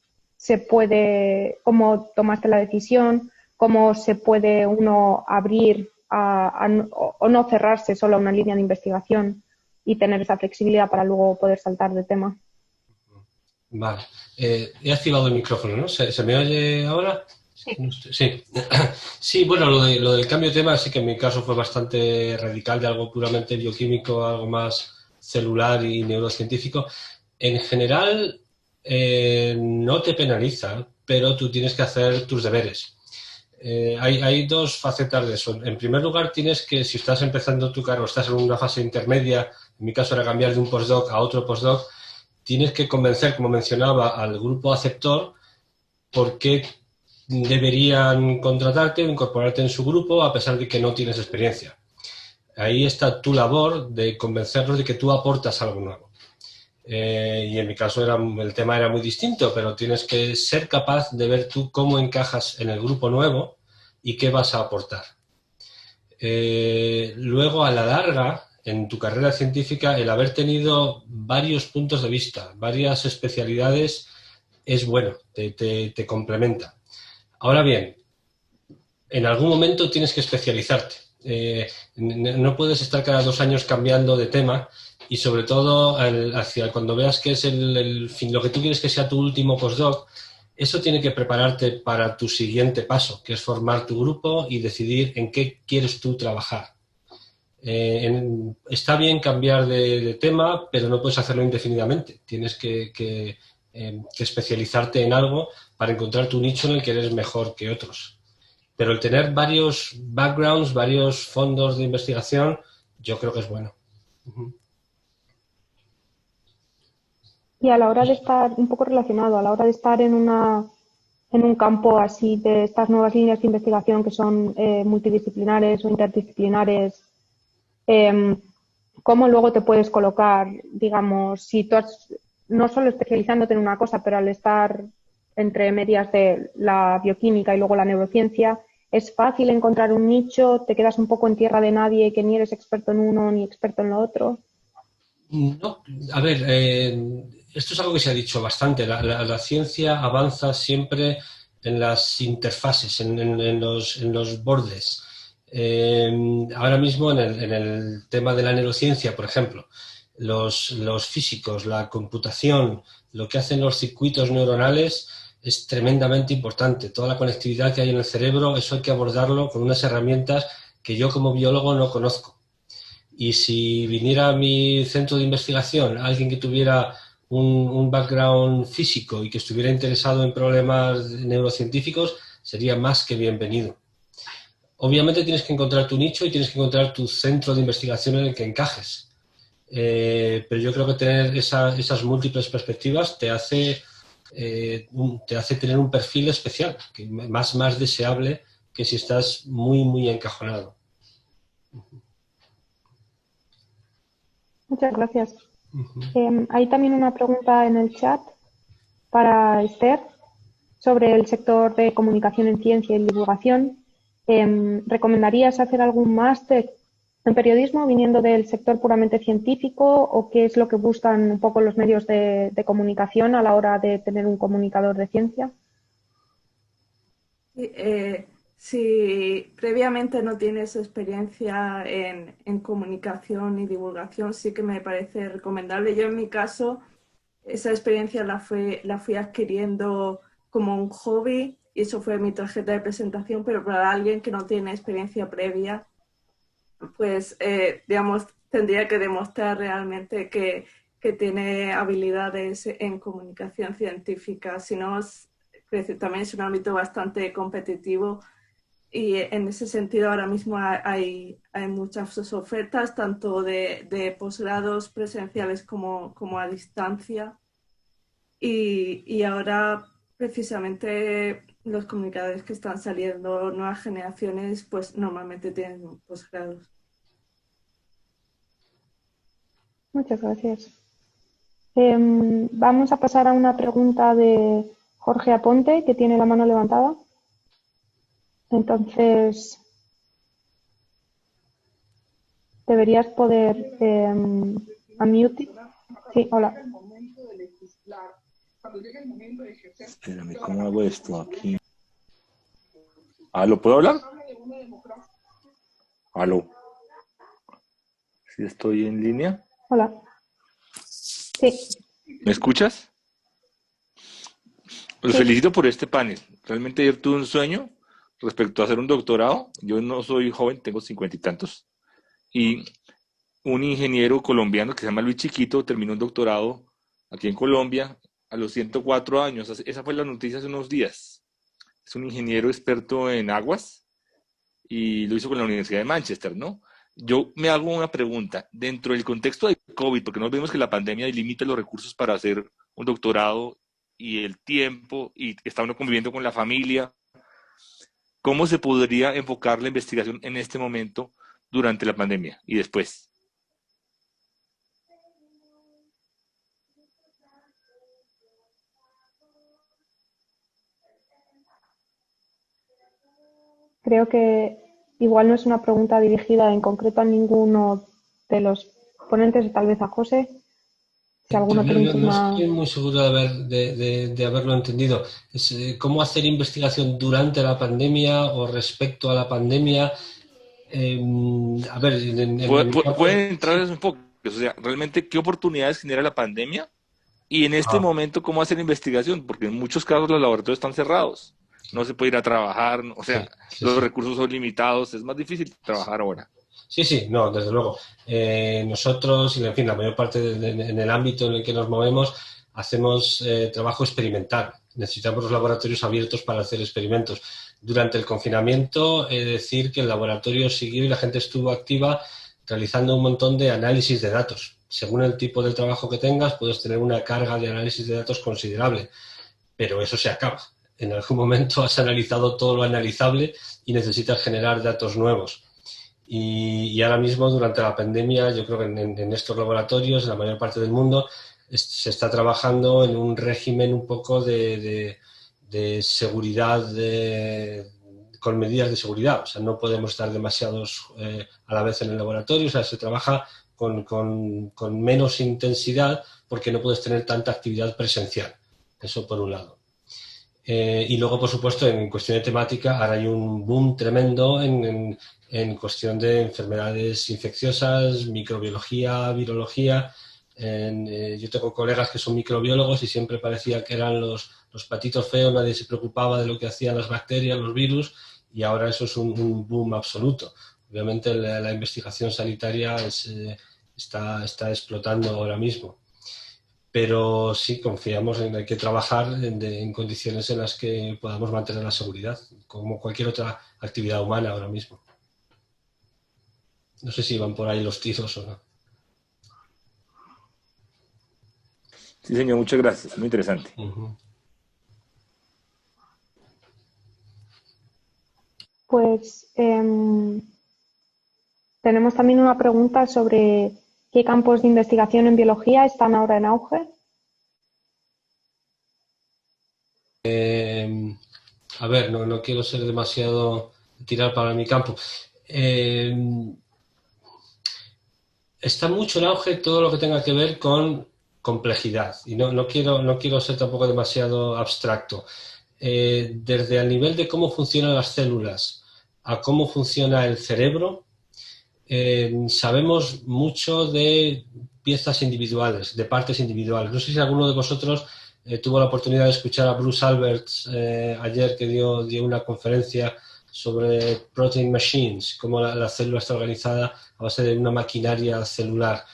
tomaste la decisión, cómo se puede uno abrir o no cerrarse solo a una línea de investigación y tener esa flexibilidad para luego poder saltar de tema. Vale. He activado el micrófono, ¿no? ¿Se me oye ahora? Sí. Sí, bueno, lo del cambio de tema sí que en mi caso fue bastante radical, de algo puramente bioquímico a algo más celular y neurocientífico. En general, no te penaliza, pero tú tienes que hacer tus deberes. Hay 2 facetas de eso. En primer lugar, tienes que, si estás empezando tu carrera o estás en una fase intermedia, en mi caso era cambiar de un postdoc a otro postdoc, tienes que convencer, como mencionaba, al grupo aceptor por qué deberían contratarte o incorporarte en su grupo a pesar de que no tienes experiencia. Ahí está tu labor de convencerlos de que tú aportas algo nuevo. Y en mi caso el tema era muy distinto, pero tienes que ser capaz de ver tú cómo encajas en el grupo nuevo y qué vas a aportar. Luego, a la larga, en tu carrera científica, el haber tenido varios puntos de vista, varias especialidades, es bueno, te complementa. Ahora bien, en algún momento tienes que especializarte. No puedes estar cada 2 años cambiando de tema y sobre todo hacia cuando veas que es lo que tú quieres que sea tu último postdoc, eso tiene que prepararte para tu siguiente paso, que es formar tu grupo y decidir en qué quieres tú trabajar. Está bien cambiar de tema, pero no puedes hacerlo indefinidamente. Tienes que especializarte en algo para encontrar tu nicho en el que eres mejor que otros. Pero el tener varios backgrounds, varios fondos de investigación, yo creo que es bueno. Y a la hora de estar, un poco relacionado, a la hora de estar en un campo así de estas nuevas líneas de investigación que son multidisciplinares o interdisciplinares, ¿cómo luego te puedes colocar, digamos, si tú no solo especializándote en una cosa, pero al estar entre medias de la bioquímica y luego la neurociencia, es fácil encontrar un nicho? ¿Te quedas un poco en tierra de nadie, que ni eres experto en uno ni experto en lo otro? No, a ver, esto es algo que se ha dicho bastante. La ciencia avanza siempre en las interfaces, en los bordes. Ahora mismo en el tema de la neurociencia, por ejemplo, los físicos, la computación, lo que hacen los circuitos neuronales es tremendamente importante. Toda la conectividad que hay en el cerebro, eso hay que abordarlo con unas herramientas que yo como biólogo no conozco. Y si viniera a mi centro de investigación alguien que tuviera un background físico y que estuviera interesado en problemas neurocientíficos, sería más que bienvenido. Obviamente tienes que encontrar tu nicho y tienes que encontrar tu centro de investigación en el que encajes. Pero yo creo que tener esas múltiples perspectivas te hace tener un perfil especial, más deseable que si estás muy, muy encajonado. Muchas gracias. Hay también una pregunta en el chat para Esther sobre el sector de comunicación en ciencia y divulgación. ¿Recomendarías hacer algún máster en periodismo viniendo del sector puramente científico, o qué es lo que buscan un poco los medios de comunicación a la hora de tener un comunicador de ciencia? Si previamente no tienes experiencia en comunicación y divulgación, sí que me parece recomendable. Yo en mi caso, esa experiencia la fui adquiriendo como un hobby y eso fue mi tarjeta de presentación, pero para alguien que no tiene experiencia previa, pues, digamos, tendría que demostrar realmente que tiene habilidades en comunicación científica. Si no, también es un ámbito bastante competitivo. Y en ese sentido ahora mismo hay muchas ofertas, tanto de posgrados presenciales como a distancia. Y ahora precisamente los comunicadores que están saliendo, nuevas generaciones, pues normalmente tienen posgrados. Muchas gracias. Vamos a pasar a una pregunta de Jorge Aponte, que tiene la mano levantada. Entonces, deberías poder unmute. Sí, hola. Espérame, ¿cómo hago esto aquí? ¿Aló, puedo hablar? ¿Aló? ¿Sí estoy en línea? Hola. Sí. ¿Me escuchas? Los Sí. felicito por este panel. Realmente ayer tuve un sueño respecto a hacer un doctorado. Yo no soy joven, tengo 50 y tantos. Y un ingeniero colombiano que se llama Luis Chiquito terminó un doctorado aquí en Colombia a los 104 años. Esa fue la noticia hace unos días. Es un ingeniero experto en aguas y lo hizo con la Universidad de Manchester, ¿no? Yo me hago una pregunta. Dentro del contexto de COVID, porque no vemos que la pandemia limita los recursos para hacer un doctorado y el tiempo, y está uno conviviendo con la familia, ¿cómo se podría enfocar la investigación en este momento durante la pandemia y después? Creo que igual no es una pregunta dirigida en concreto a ninguno de los ponentes, tal vez a José, Si alguno Yo tenéis no una... estoy muy seguro de haberlo entendido. ¿Cómo hacer investigación durante la pandemia o respecto a la pandemia? A ver, en mi campo... Pueden entrar en un poco, o sea, realmente qué oportunidades genera la pandemia y en este Ah, momento cómo hacer investigación, porque en muchos casos los laboratorios están cerrados, no se puede ir a trabajar, o sí, sea, sí, los sí. recursos son limitados, es más difícil trabajar ahora. Sí, sí, no, desde luego. Nosotros, y en fin, la mayor parte en el ámbito en el que nos movemos, hacemos trabajo experimental. Necesitamos los laboratorios abiertos para hacer experimentos. Durante el confinamiento, decir que el laboratorio siguió y la gente estuvo activa realizando un montón de análisis de datos. Según el tipo de trabajo que tengas, puedes tener una carga de análisis de datos considerable, pero eso se acaba. En algún momento has analizado todo lo analizable y necesitas generar datos nuevos. Y ahora mismo, durante la pandemia, yo creo que en estos laboratorios, en la mayor parte del mundo, se está trabajando en un régimen un poco de seguridad, con medidas de seguridad. O sea, no podemos estar demasiados a la vez en el laboratorio. O sea, se trabaja con menos intensidad porque no puedes tener tanta actividad presencial. Eso por un lado. Y luego, por supuesto, en cuestión de temática, ahora hay un boom tremendo en cuestión de enfermedades infecciosas, microbiología, virología. Yo tengo colegas que son microbiólogos y siempre parecía que eran los patitos feos, nadie se preocupaba de lo que hacían las bacterias, los virus, y ahora eso es un boom absoluto. Obviamente la investigación sanitaria está explotando ahora mismo. Pero sí confiamos en que hay que trabajar en condiciones en las que podamos mantener la seguridad, como cualquier otra actividad humana ahora mismo. No sé si van por ahí los tiros o no. Sí, señor, muchas gracias, muy interesante. Pues tenemos también una pregunta sobre qué campos de investigación en biología están ahora en auge. A ver, no quiero ser demasiado tirar para mi campo. Está mucho en auge todo lo que tenga que ver con complejidad y no quiero ser tampoco demasiado abstracto. Desde el nivel de cómo funcionan las células a cómo funciona el cerebro, sabemos mucho de piezas individuales, de partes individuales. No sé si alguno de vosotros tuvo la oportunidad de escuchar a Bruce Alberts ayer que dio una conferencia sobre protein machines, cómo la célula está organizada a base de una maquinaria celular.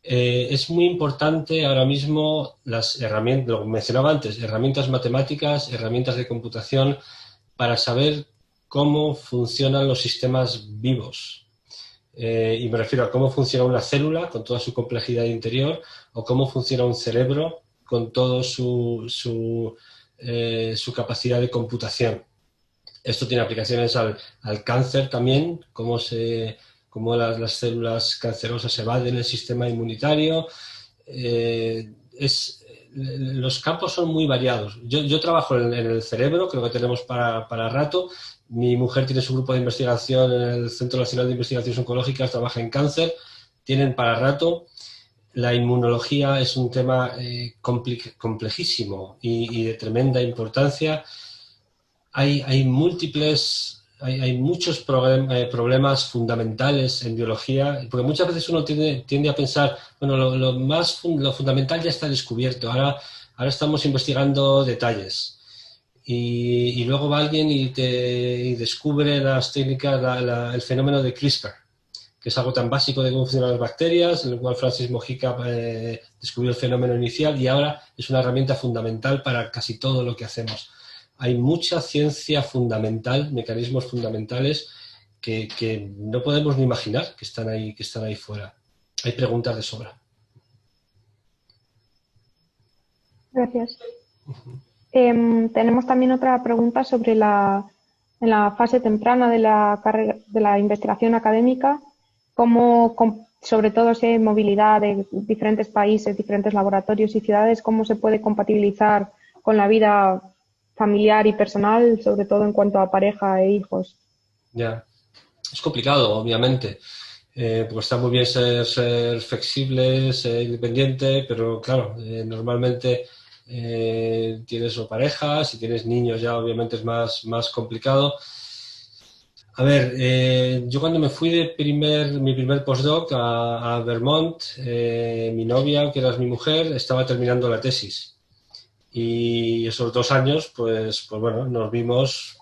Es muy importante ahora mismo las herramientas, lo mencionaba antes, herramientas matemáticas, herramientas de computación para saber cómo funcionan los sistemas vivos. Y me refiero a cómo funciona una célula con toda su complejidad interior o cómo funciona un cerebro con toda su capacidad de computación. Esto tiene aplicaciones al cáncer también, cómo las células cancerosas evaden el sistema inmunitario. Los campos son muy variados. Yo trabajo en el cerebro, creo que tenemos para rato. Mi mujer tiene su grupo de investigación en el Centro Nacional de Investigaciones Oncológicas, trabaja en cáncer, tienen para rato. La inmunología es un tema complejísimo y de tremenda importancia. Hay muchos problemas fundamentales en biología, porque muchas veces uno tiende a pensar, bueno, lo fundamental ya está descubierto, ahora estamos investigando detalles. Y luego va alguien y descubre las técnicas, el fenómeno de CRISPR, que es algo tan básico de cómo funcionan las bacterias, en el cual Francis Mojica descubrió el fenómeno inicial y ahora es una herramienta fundamental para casi todo lo que hacemos. Hay mucha ciencia fundamental, mecanismos fundamentales que no podemos ni imaginar que están ahí fuera. Hay preguntas de sobra. Gracias. Tenemos también otra pregunta sobre en la fase temprana de la investigación académica, sobre todo si hay movilidad de diferentes países, diferentes laboratorios y ciudades, cómo se puede compatibilizar con la vida familiar y personal, sobre todo en cuanto a pareja e hijos. Ya, es complicado, obviamente. Pues está muy bien ser flexible, ser independiente, pero claro, normalmente tienes o parejas, si tienes niños ya obviamente es más complicado. A ver, yo cuando me fui de mi primer postdoc a Vermont, mi novia, que era mi mujer, estaba terminando la tesis. Y esos 2 años, pues bueno, nos vimos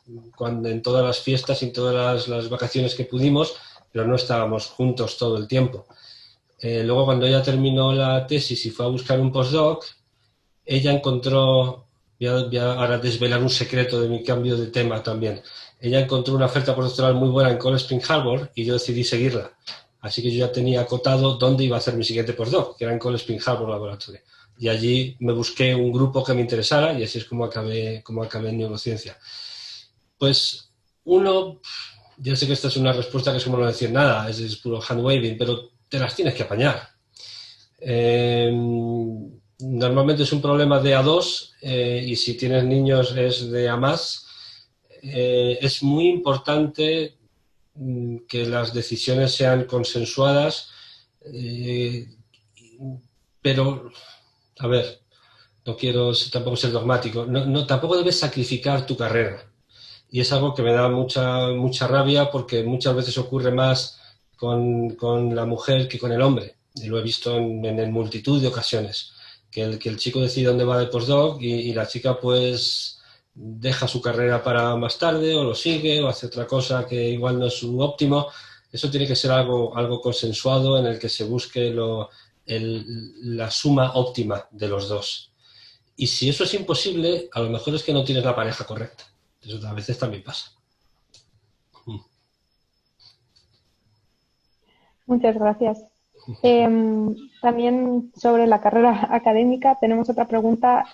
en todas las fiestas y en todas las vacaciones que pudimos, pero no estábamos juntos todo el tiempo. Luego, cuando ella terminó la tesis y fue a buscar un postdoc, ella encontró, voy a ahora desvelar un secreto de mi cambio de tema también, ella encontró una oferta postdoctoral muy buena en Cold Spring Harbor y yo decidí seguirla. Así que yo ya tenía acotado dónde iba a hacer mi siguiente postdoc, que era en Cold Spring Harbor Laboratory. Y allí me busqué un grupo que me interesara y así es como acabé en neurociencia. Pues uno, ya sé que esta es una respuesta que es como no decir nada, es puro hand waving, pero te las tienes que apañar. Normalmente es un problema de A2 y si tienes niños es de A+. Es muy importante que las decisiones sean consensuadas, pero, a ver, no quiero tampoco ser dogmático, tampoco debes sacrificar tu carrera. Y es algo que me da mucha rabia porque muchas veces ocurre más con la mujer que con el hombre. Y lo he visto en multitud de ocasiones. Que el chico decide dónde va de postdoc y la chica pues deja su carrera para más tarde o lo sigue o hace otra cosa que igual no es su óptimo. Eso tiene que ser algo consensuado en el que se busque la suma óptima de los dos. Y si eso es imposible, a lo mejor es que no tienes la pareja correcta. Eso a veces también pasa. Muchas gracias. También sobre la carrera académica tenemos otra pregunta.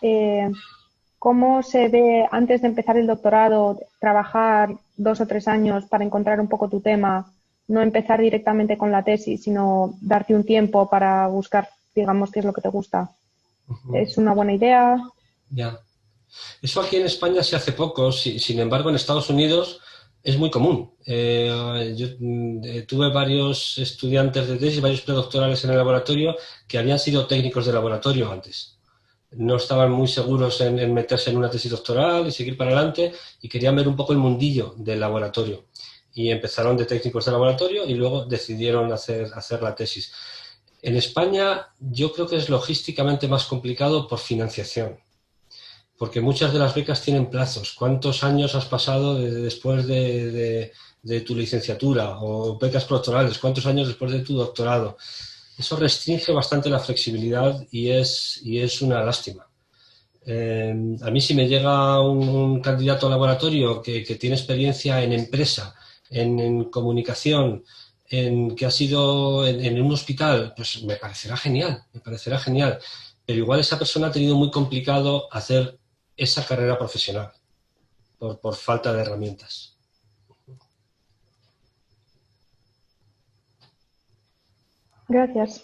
¿Cómo se ve antes de empezar el doctorado, trabajar 2 o 3 años para encontrar un poco tu tema, no empezar directamente con la tesis, sino darte un tiempo para buscar, digamos, qué es lo que te gusta? ¿Es una buena idea? Ya. Eso aquí en España se hace poco, sin embargo en Estados Unidos es muy común. Yo tuve varios estudiantes de tesis, varios predoctorales en el laboratorio que habían sido técnicos de laboratorio antes. No estaban muy seguros en meterse en una tesis doctoral y seguir para adelante y querían ver un poco el mundillo del laboratorio. Y empezaron de técnicos de laboratorio y luego decidieron hacer la tesis. En España yo creo que es logísticamente más complicado por financiación. Porque muchas de las becas tienen plazos. ¿Cuántos años has pasado después de tu licenciatura? O becas postdoctorales, ¿cuántos años después de tu doctorado? Eso restringe bastante la flexibilidad y es una lástima. A mí si me llega un candidato a laboratorio que tiene experiencia en empresa, en comunicación, que ha sido en un hospital, pues me parecerá genial, Pero igual esa persona ha tenido muy complicado hacer esa carrera profesional por falta de herramientas. Gracias.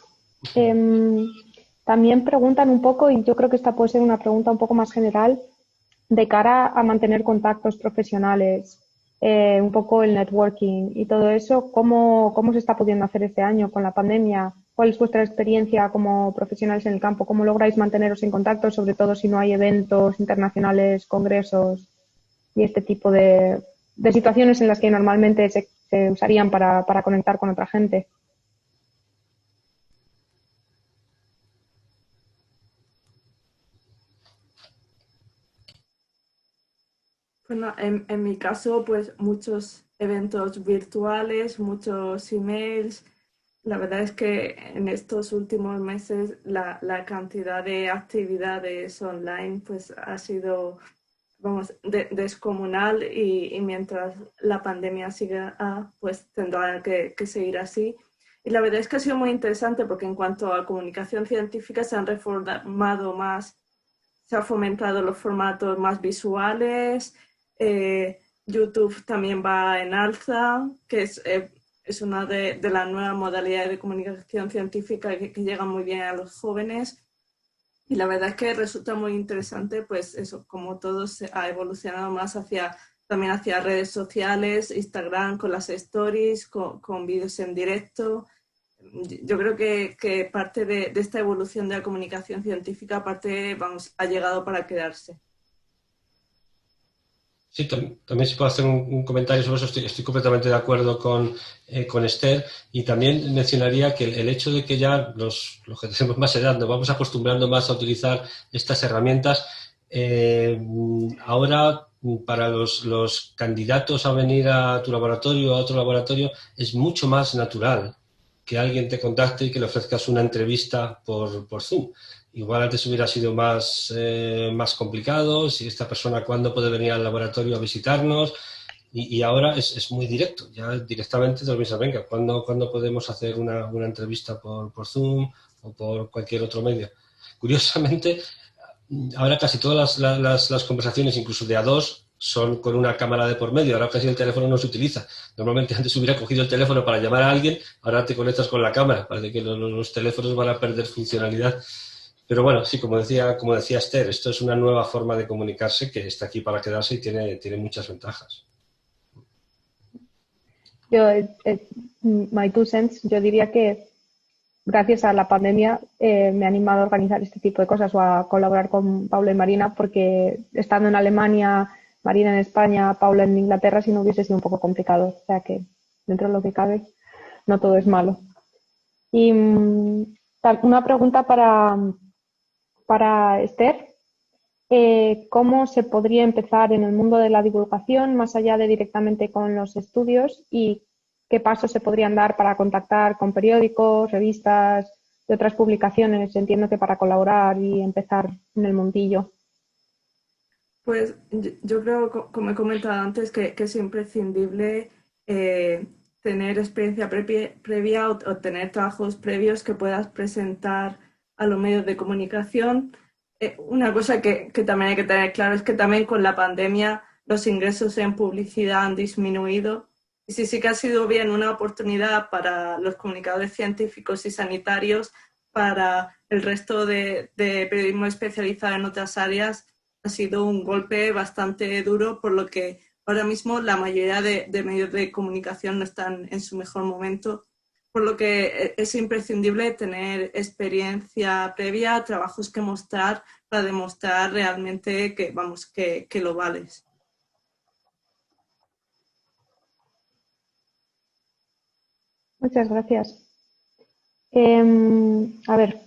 También preguntan un poco, y yo creo que esta puede ser una pregunta un poco más general, de cara a mantener contactos profesionales, un poco el networking y todo eso, ¿cómo se está pudiendo hacer este año con la pandemia? ¿Cuál es vuestra experiencia como profesionales en el campo? ¿Cómo lográis manteneros en contacto, sobre todo si no hay eventos internacionales, congresos y este tipo de situaciones en las que normalmente se usarían para conectar con otra gente? Bueno, en mi caso, pues muchos eventos virtuales, muchos emails. La verdad es que en estos últimos meses la cantidad de actividades online pues ha sido, vamos, descomunal y mientras la pandemia siga, pues tendrá que seguir así. Y la verdad es que ha sido muy interesante porque en cuanto a comunicación científica se han reformado más, se han fomentado los formatos más visuales. YouTube también va en alza, que es una de las nuevas modalidades de comunicación científica que llega muy bien a los jóvenes. Y la verdad es que resulta muy interesante, pues eso, como todo se ha evolucionado más hacia también hacia redes sociales, Instagram con las stories, con vídeos en directo. Yo creo que parte de esta evolución de la comunicación científica ha llegado para quedarse. Sí, también se puede hacer un comentario sobre eso. Estoy completamente de acuerdo con Esther, y también mencionaría que el hecho de que ya los que tenemos más edad nos vamos acostumbrando más a utilizar estas herramientas, ahora para los candidatos a venir a tu laboratorio o a otro laboratorio es mucho más natural que alguien te contacte y que le ofrezcas una entrevista por Zoom. Igual antes hubiera sido más complicado, si esta persona cuándo puede venir al laboratorio a visitarnos, y ahora es muy directo, ya directamente te lo piensas, venga, ¿cuándo podemos hacer una entrevista por Zoom o por cualquier otro medio? Curiosamente, ahora casi todas las conversaciones, incluso de a dos, son con una cámara de por medio. Ahora casi el teléfono no se utiliza. Normalmente antes hubiera cogido el teléfono para llamar a alguien, ahora te conectas con la cámara. Parece que los teléfonos van a perder funcionalidad. Pero bueno, sí, como decía Esther, esto es una nueva forma de comunicarse que está aquí para quedarse y tiene muchas ventajas. My two cents, yo diría que gracias a la pandemia me ha animado a organizar este tipo de cosas o a colaborar con Paula y Marina, porque estando en Alemania, Marina en España, Paula en Inglaterra, si no hubiese sido un poco complicado. O sea que dentro de lo que cabe, no todo es malo. Y una pregunta para Esther. ¿Cómo se podría empezar en el mundo de la divulgación más allá de directamente con los estudios, y qué pasos se podrían dar para contactar con periódicos, revistas y otras publicaciones? Entiendo que para colaborar y empezar en el mundillo. Pues yo creo, como he comentado antes, que es imprescindible tener experiencia previa o tener trabajos previos que puedas presentar a los medios de comunicación. Una cosa que también hay que tener claro es que también con la pandemia los ingresos en publicidad han disminuido. Y sí que ha sido bien una oportunidad para los comunicadores científicos y sanitarios, para el resto de periodismo especializado en otras áreas ha sido un golpe bastante duro, por lo que ahora mismo la mayoría de medios de comunicación no están en su mejor momento, por lo que es imprescindible tener experiencia previa, trabajos que mostrar para demostrar realmente que lo vales. Muchas gracias. A ver,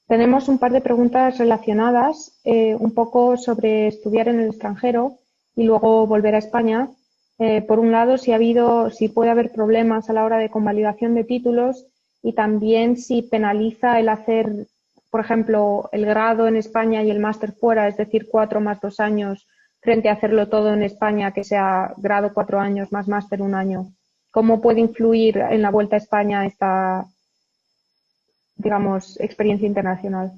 tenemos un par de preguntas relacionadas, un poco sobre estudiar en el extranjero y luego volver a España. Por un lado, si puede haber problemas a la hora de convalidación de títulos, y también si penaliza el hacer, por ejemplo, el grado en España y el máster fuera, es decir, 4 más 2 años, frente a hacerlo todo en España, que sea grado 4 años más máster 1 año. ¿Cómo puede influir en la vuelta a España esta, digamos, experiencia internacional?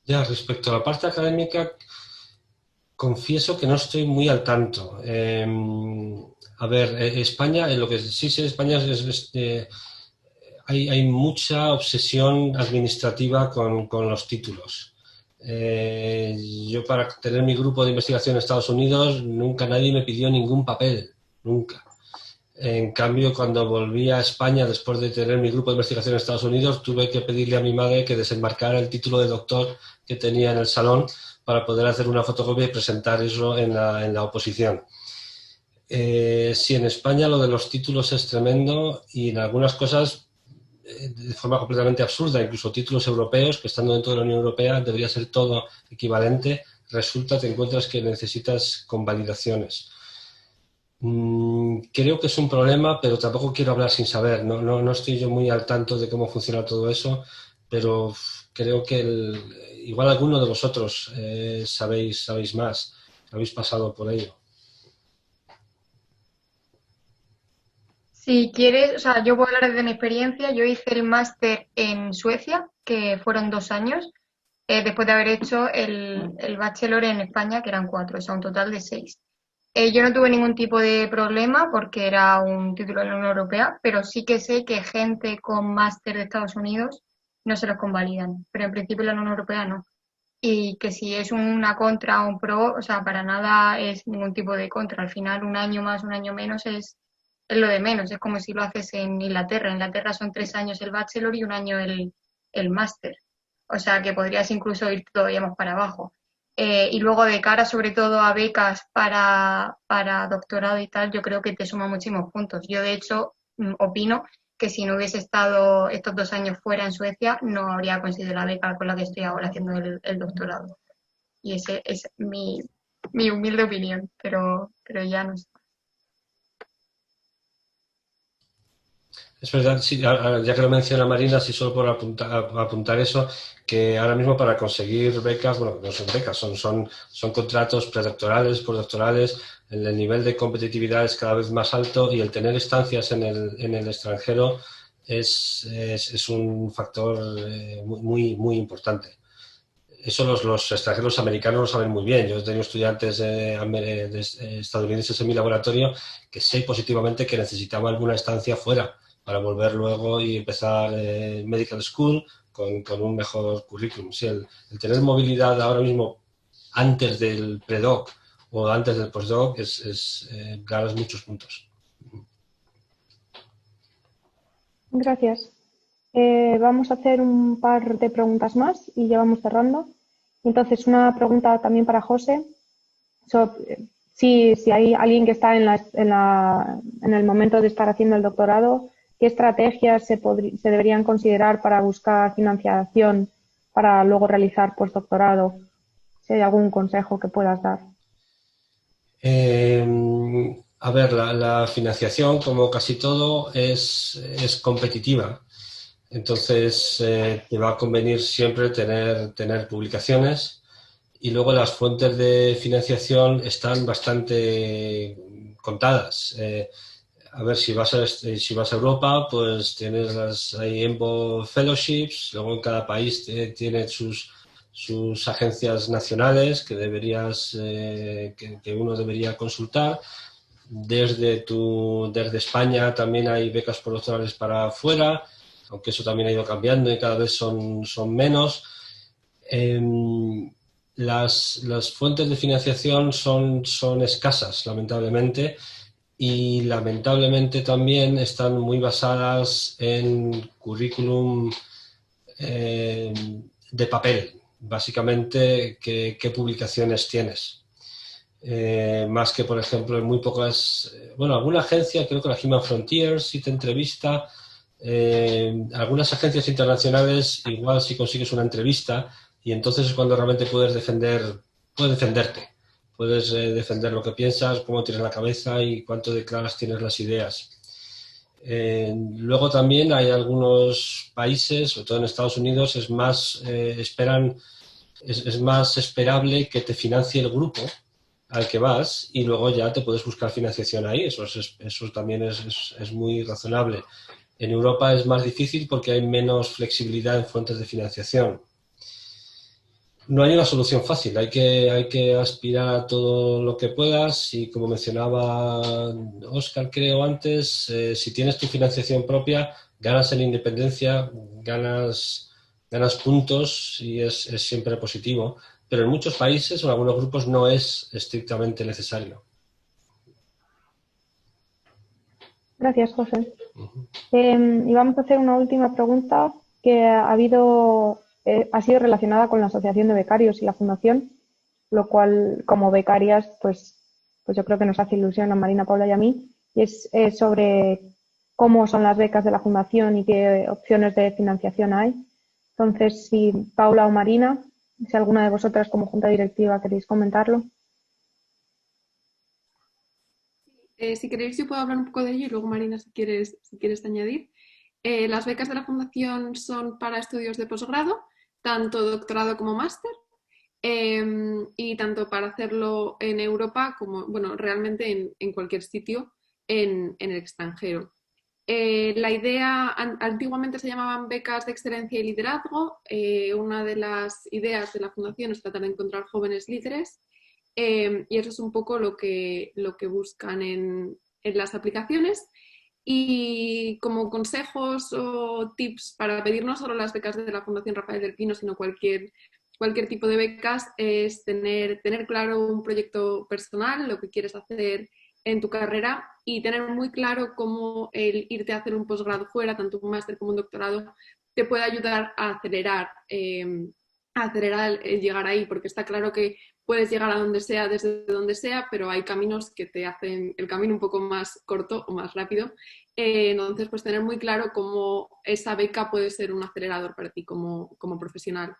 Ya, respecto a la parte académica, confieso que no estoy muy al tanto. A ver, España, lo que sí sé de España hay mucha obsesión administrativa con los títulos. Yo, para tener mi grupo de investigación en Estados Unidos, nunca nadie me pidió ningún papel, nunca. En cambio, cuando volví a España después de tener mi grupo de investigación en Estados Unidos, tuve que pedirle a mi madre que desenmarcara el título de doctor que tenía en el salón para poder hacer una fotocopia y presentar eso en la oposición. Sí, en España lo de los títulos es tremendo, y en algunas cosas de forma completamente absurda, incluso títulos europeos, que estando dentro de la Unión Europea debería ser todo equivalente, te encuentras que necesitas convalidaciones. Creo que es un problema, pero tampoco quiero hablar sin saber. No estoy yo muy al tanto de cómo funciona todo eso, pero creo que igual alguno de vosotros sabéis más, habéis pasado por ello. Si quieres, o sea, yo puedo hablar de mi experiencia. Yo hice el máster en Suecia, que fueron 2 años, después de haber hecho el bachelor en España, que eran 4, o sea, un total de 6. Yo no tuve ningún tipo de problema porque era un título de la Unión Europea, pero sí que sé que gente con máster de Estados Unidos no se los convalidan, pero en principio la Unión Europea no. y que si es una contra o un pro, o sea, para nada es ningún tipo de contra. Al final, un año más, un año menos es lo de menos. Es como si lo haces en Inglaterra. En Inglaterra son 3 años el bachelor y un año el máster. O sea, que podrías incluso ir todavía más para abajo. Y luego, de cara sobre todo a becas para doctorado y tal, yo creo que te suma muchísimos puntos. Yo, de hecho, opino que si no hubiese estado estos 2 años fuera en Suecia, no habría conseguido la beca con la que estoy ahora haciendo el doctorado. Y ese es mi humilde opinión, pero ya no sé. Es verdad, sí, ya que lo menciona Marina, sí, solo por apuntar eso, que ahora mismo para conseguir becas, bueno, no son becas, son contratos predoctorales, postdoctorales, el nivel de competitividad es cada vez más alto y el tener estancias en el extranjero es un factor muy importante. Eso los extranjeros americanos lo saben muy bien. Yo he tenido estudiantes estadounidenses en mi laboratorio que sé positivamente que necesitaban alguna estancia fuera para volver luego y empezar medical school con un mejor currículum. Sí, el tener movilidad ahora mismo antes del predoc o antes del postdoc ganas muchos puntos. Gracias. Vamos a hacer un par de preguntas más y ya vamos cerrando. Entonces, una pregunta también para José. Si hay alguien que está en el momento de estar haciendo el doctorado, ¿qué estrategias se deberían considerar para buscar financiación para luego realizar postdoctorado? Si hay algún consejo que puedas dar. A ver, la financiación, como casi todo, es competitiva. Entonces, te va a convenir siempre tener publicaciones y luego las fuentes de financiación están bastante contadas. A ver, si vas a Europa, pues tienes hay EMBO Fellowships, luego en cada país tiene sus agencias nacionales que que uno debería consultar. Desde España también hay becas postdoctorales para afuera, aunque eso también ha ido cambiando y cada vez son menos. Las fuentes de financiación son escasas, lamentablemente, y lamentablemente también están muy basadas en currículum de papel, básicamente qué publicaciones tienes. Más que, por ejemplo, en muy pocas... bueno, alguna agencia, creo que la Human Frontiers, si te entrevista. Algunas agencias internacionales, igual si consigues una entrevista, y entonces es cuando realmente puedes defenderte. Puedes defender lo que piensas, cómo tienes la cabeza y cuánto de claras tienes las ideas. Luego también hay algunos países, sobre todo en Estados Unidos, es más esperable que te financie el grupo al que vas y luego ya te puedes buscar financiación ahí. Eso también es muy razonable. En Europa es más difícil porque hay menos flexibilidad en fuentes de financiación. No hay una solución fácil, hay que aspirar a todo lo que puedas y, como mencionaba Óscar, creo antes, si tienes tu financiación propia, ganas en independencia, ganas puntos y es siempre positivo, pero en muchos países o en algunos grupos no es estrictamente necesario. Gracias, José. Y vamos a hacer una última pregunta que ha sido relacionada con la Asociación de Becarios y la Fundación, lo cual, como becarias, pues yo creo que nos hace ilusión a Marina, Paula y a mí, y es sobre cómo son las becas de la Fundación y qué opciones de financiación hay. Entonces, si Paula o Marina, si alguna de vosotras como Junta Directiva queréis comentarlo. Si queréis, yo puedo hablar un poco de ello y luego, Marina, si quieres añadir. Las becas de la Fundación son para estudios de posgrado, tanto doctorado como máster, y tanto para hacerlo en Europa como, bueno, realmente en cualquier sitio en el extranjero. La idea, antiguamente se llamaban becas de excelencia y liderazgo. Una de las ideas de la Fundación es tratar de encontrar jóvenes líderes. Y eso es un poco lo que buscan en las aplicaciones. Y como consejos o tips para pedir no solo las becas de la Fundación Rafael del Pino, sino cualquier cualquier tipo de becas es tener claro un proyecto personal, lo que quieres hacer en tu carrera y tener muy claro cómo el irte a hacer un posgrado fuera, tanto un máster como un doctorado, te puede ayudar a acelerar el llegar ahí, porque está claro que puedes llegar a donde sea, desde donde sea, pero hay caminos que te hacen el camino un poco más corto o más rápido. Entonces, pues tener muy claro cómo esa beca puede ser un acelerador para ti como profesional.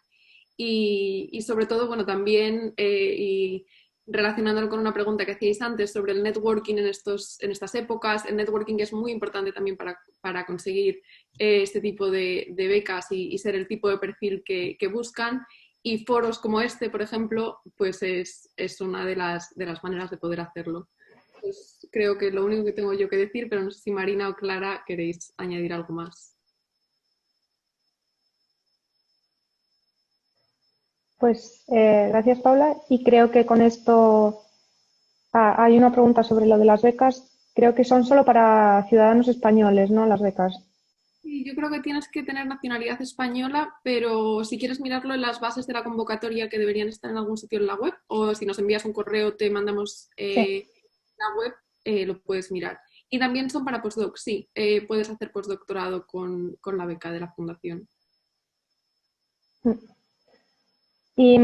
Y sobre todo, bueno, también, y relacionándolo con una pregunta que hacíais antes sobre el networking en estas épocas, el networking es muy importante también para conseguir este tipo de becas y ser el tipo de perfil que buscan. Y foros como este, por ejemplo, pues es una de las maneras de poder hacerlo. Pues creo que es lo único que tengo yo que decir, pero no sé si Marina o Clara queréis añadir algo más. Pues gracias, Paula. Y creo que con esto hay una pregunta sobre lo de las becas. Creo que son solo para ciudadanos españoles, ¿no? Las becas. Sí, yo creo que tienes que tener nacionalidad española, pero si quieres mirarlo en las bases de la convocatoria que deberían estar en algún sitio en la web, o si nos envías un correo te mandamos Sí. la web, lo puedes mirar. Y también son para postdoc, sí, puedes hacer postdoctorado con la beca de la fundación. Y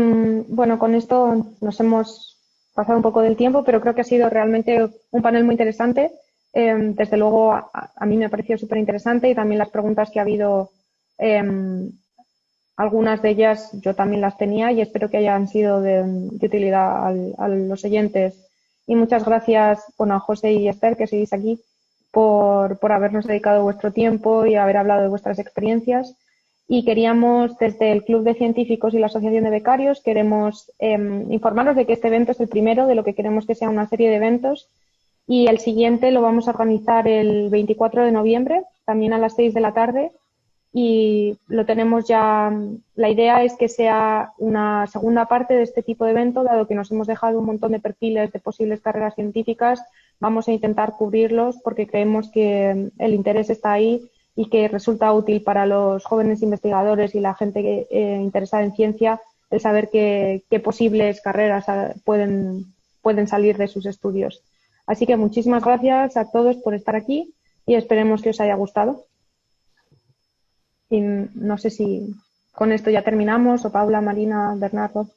bueno, con esto nos hemos pasado un poco del tiempo, pero creo que ha sido realmente un panel muy interesante. Desde luego, a mí me ha parecido súper interesante y también las preguntas que ha habido, algunas de ellas yo también las tenía y espero que hayan sido de utilidad a los oyentes. Y muchas gracias, bueno, a José y Esther, que seguís aquí, por habernos dedicado vuestro tiempo y haber hablado de vuestras experiencias. Y queríamos, desde el Club de Científicos y la Asociación de Becarios, queremos informaros de que este evento es el primero de lo que queremos que sea una serie de eventos y el siguiente lo vamos a organizar el 24 de noviembre, también a las 6 de la tarde y lo tenemos ya, la idea es que sea una segunda parte de este tipo de evento, dado que nos hemos dejado un montón de perfiles de posibles carreras científicas, vamos a intentar cubrirlos porque creemos que el interés está ahí y que resulta útil para los jóvenes investigadores y la gente interesada en ciencia el saber qué posibles carreras pueden salir de sus estudios. Así que muchísimas gracias a todos por estar aquí y esperemos que os haya gustado. Y no sé si con esto ya terminamos, o Paula, Marina, Bernardo.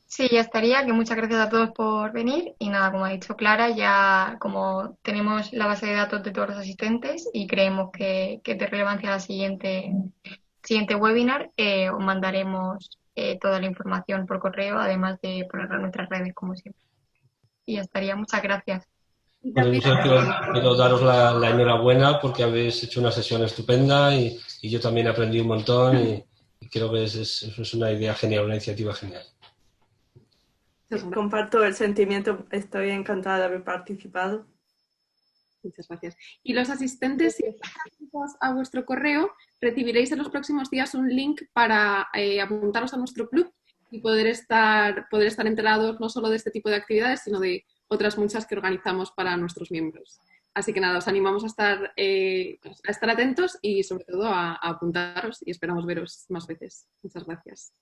Sí, ya estaría, que muchas gracias a todos por venir y nada, como ha dicho Clara, ya como tenemos la base de datos de todos los asistentes y creemos que es de relevancia la siguiente webinar, os mandaremos toda la información por correo, además de ponerla en nuestras redes como siempre. Y ya estaría, muchas gracias. Bueno, yo solo quiero daros la enhorabuena porque habéis hecho una sesión estupenda y yo también aprendí un montón y creo que es una idea genial, una iniciativa genial. Comparto el sentimiento, estoy encantada de haber participado. Muchas gracias. Y los asistentes, si estáis atentos a vuestro correo, recibiréis en los próximos días un link para apuntaros a nuestro club y poder estar enterados no solo de este tipo de actividades, sino de otras muchas que organizamos para nuestros miembros. Así que nada, os animamos a estar atentos y sobre todo a apuntaros y esperamos veros más veces. Muchas gracias.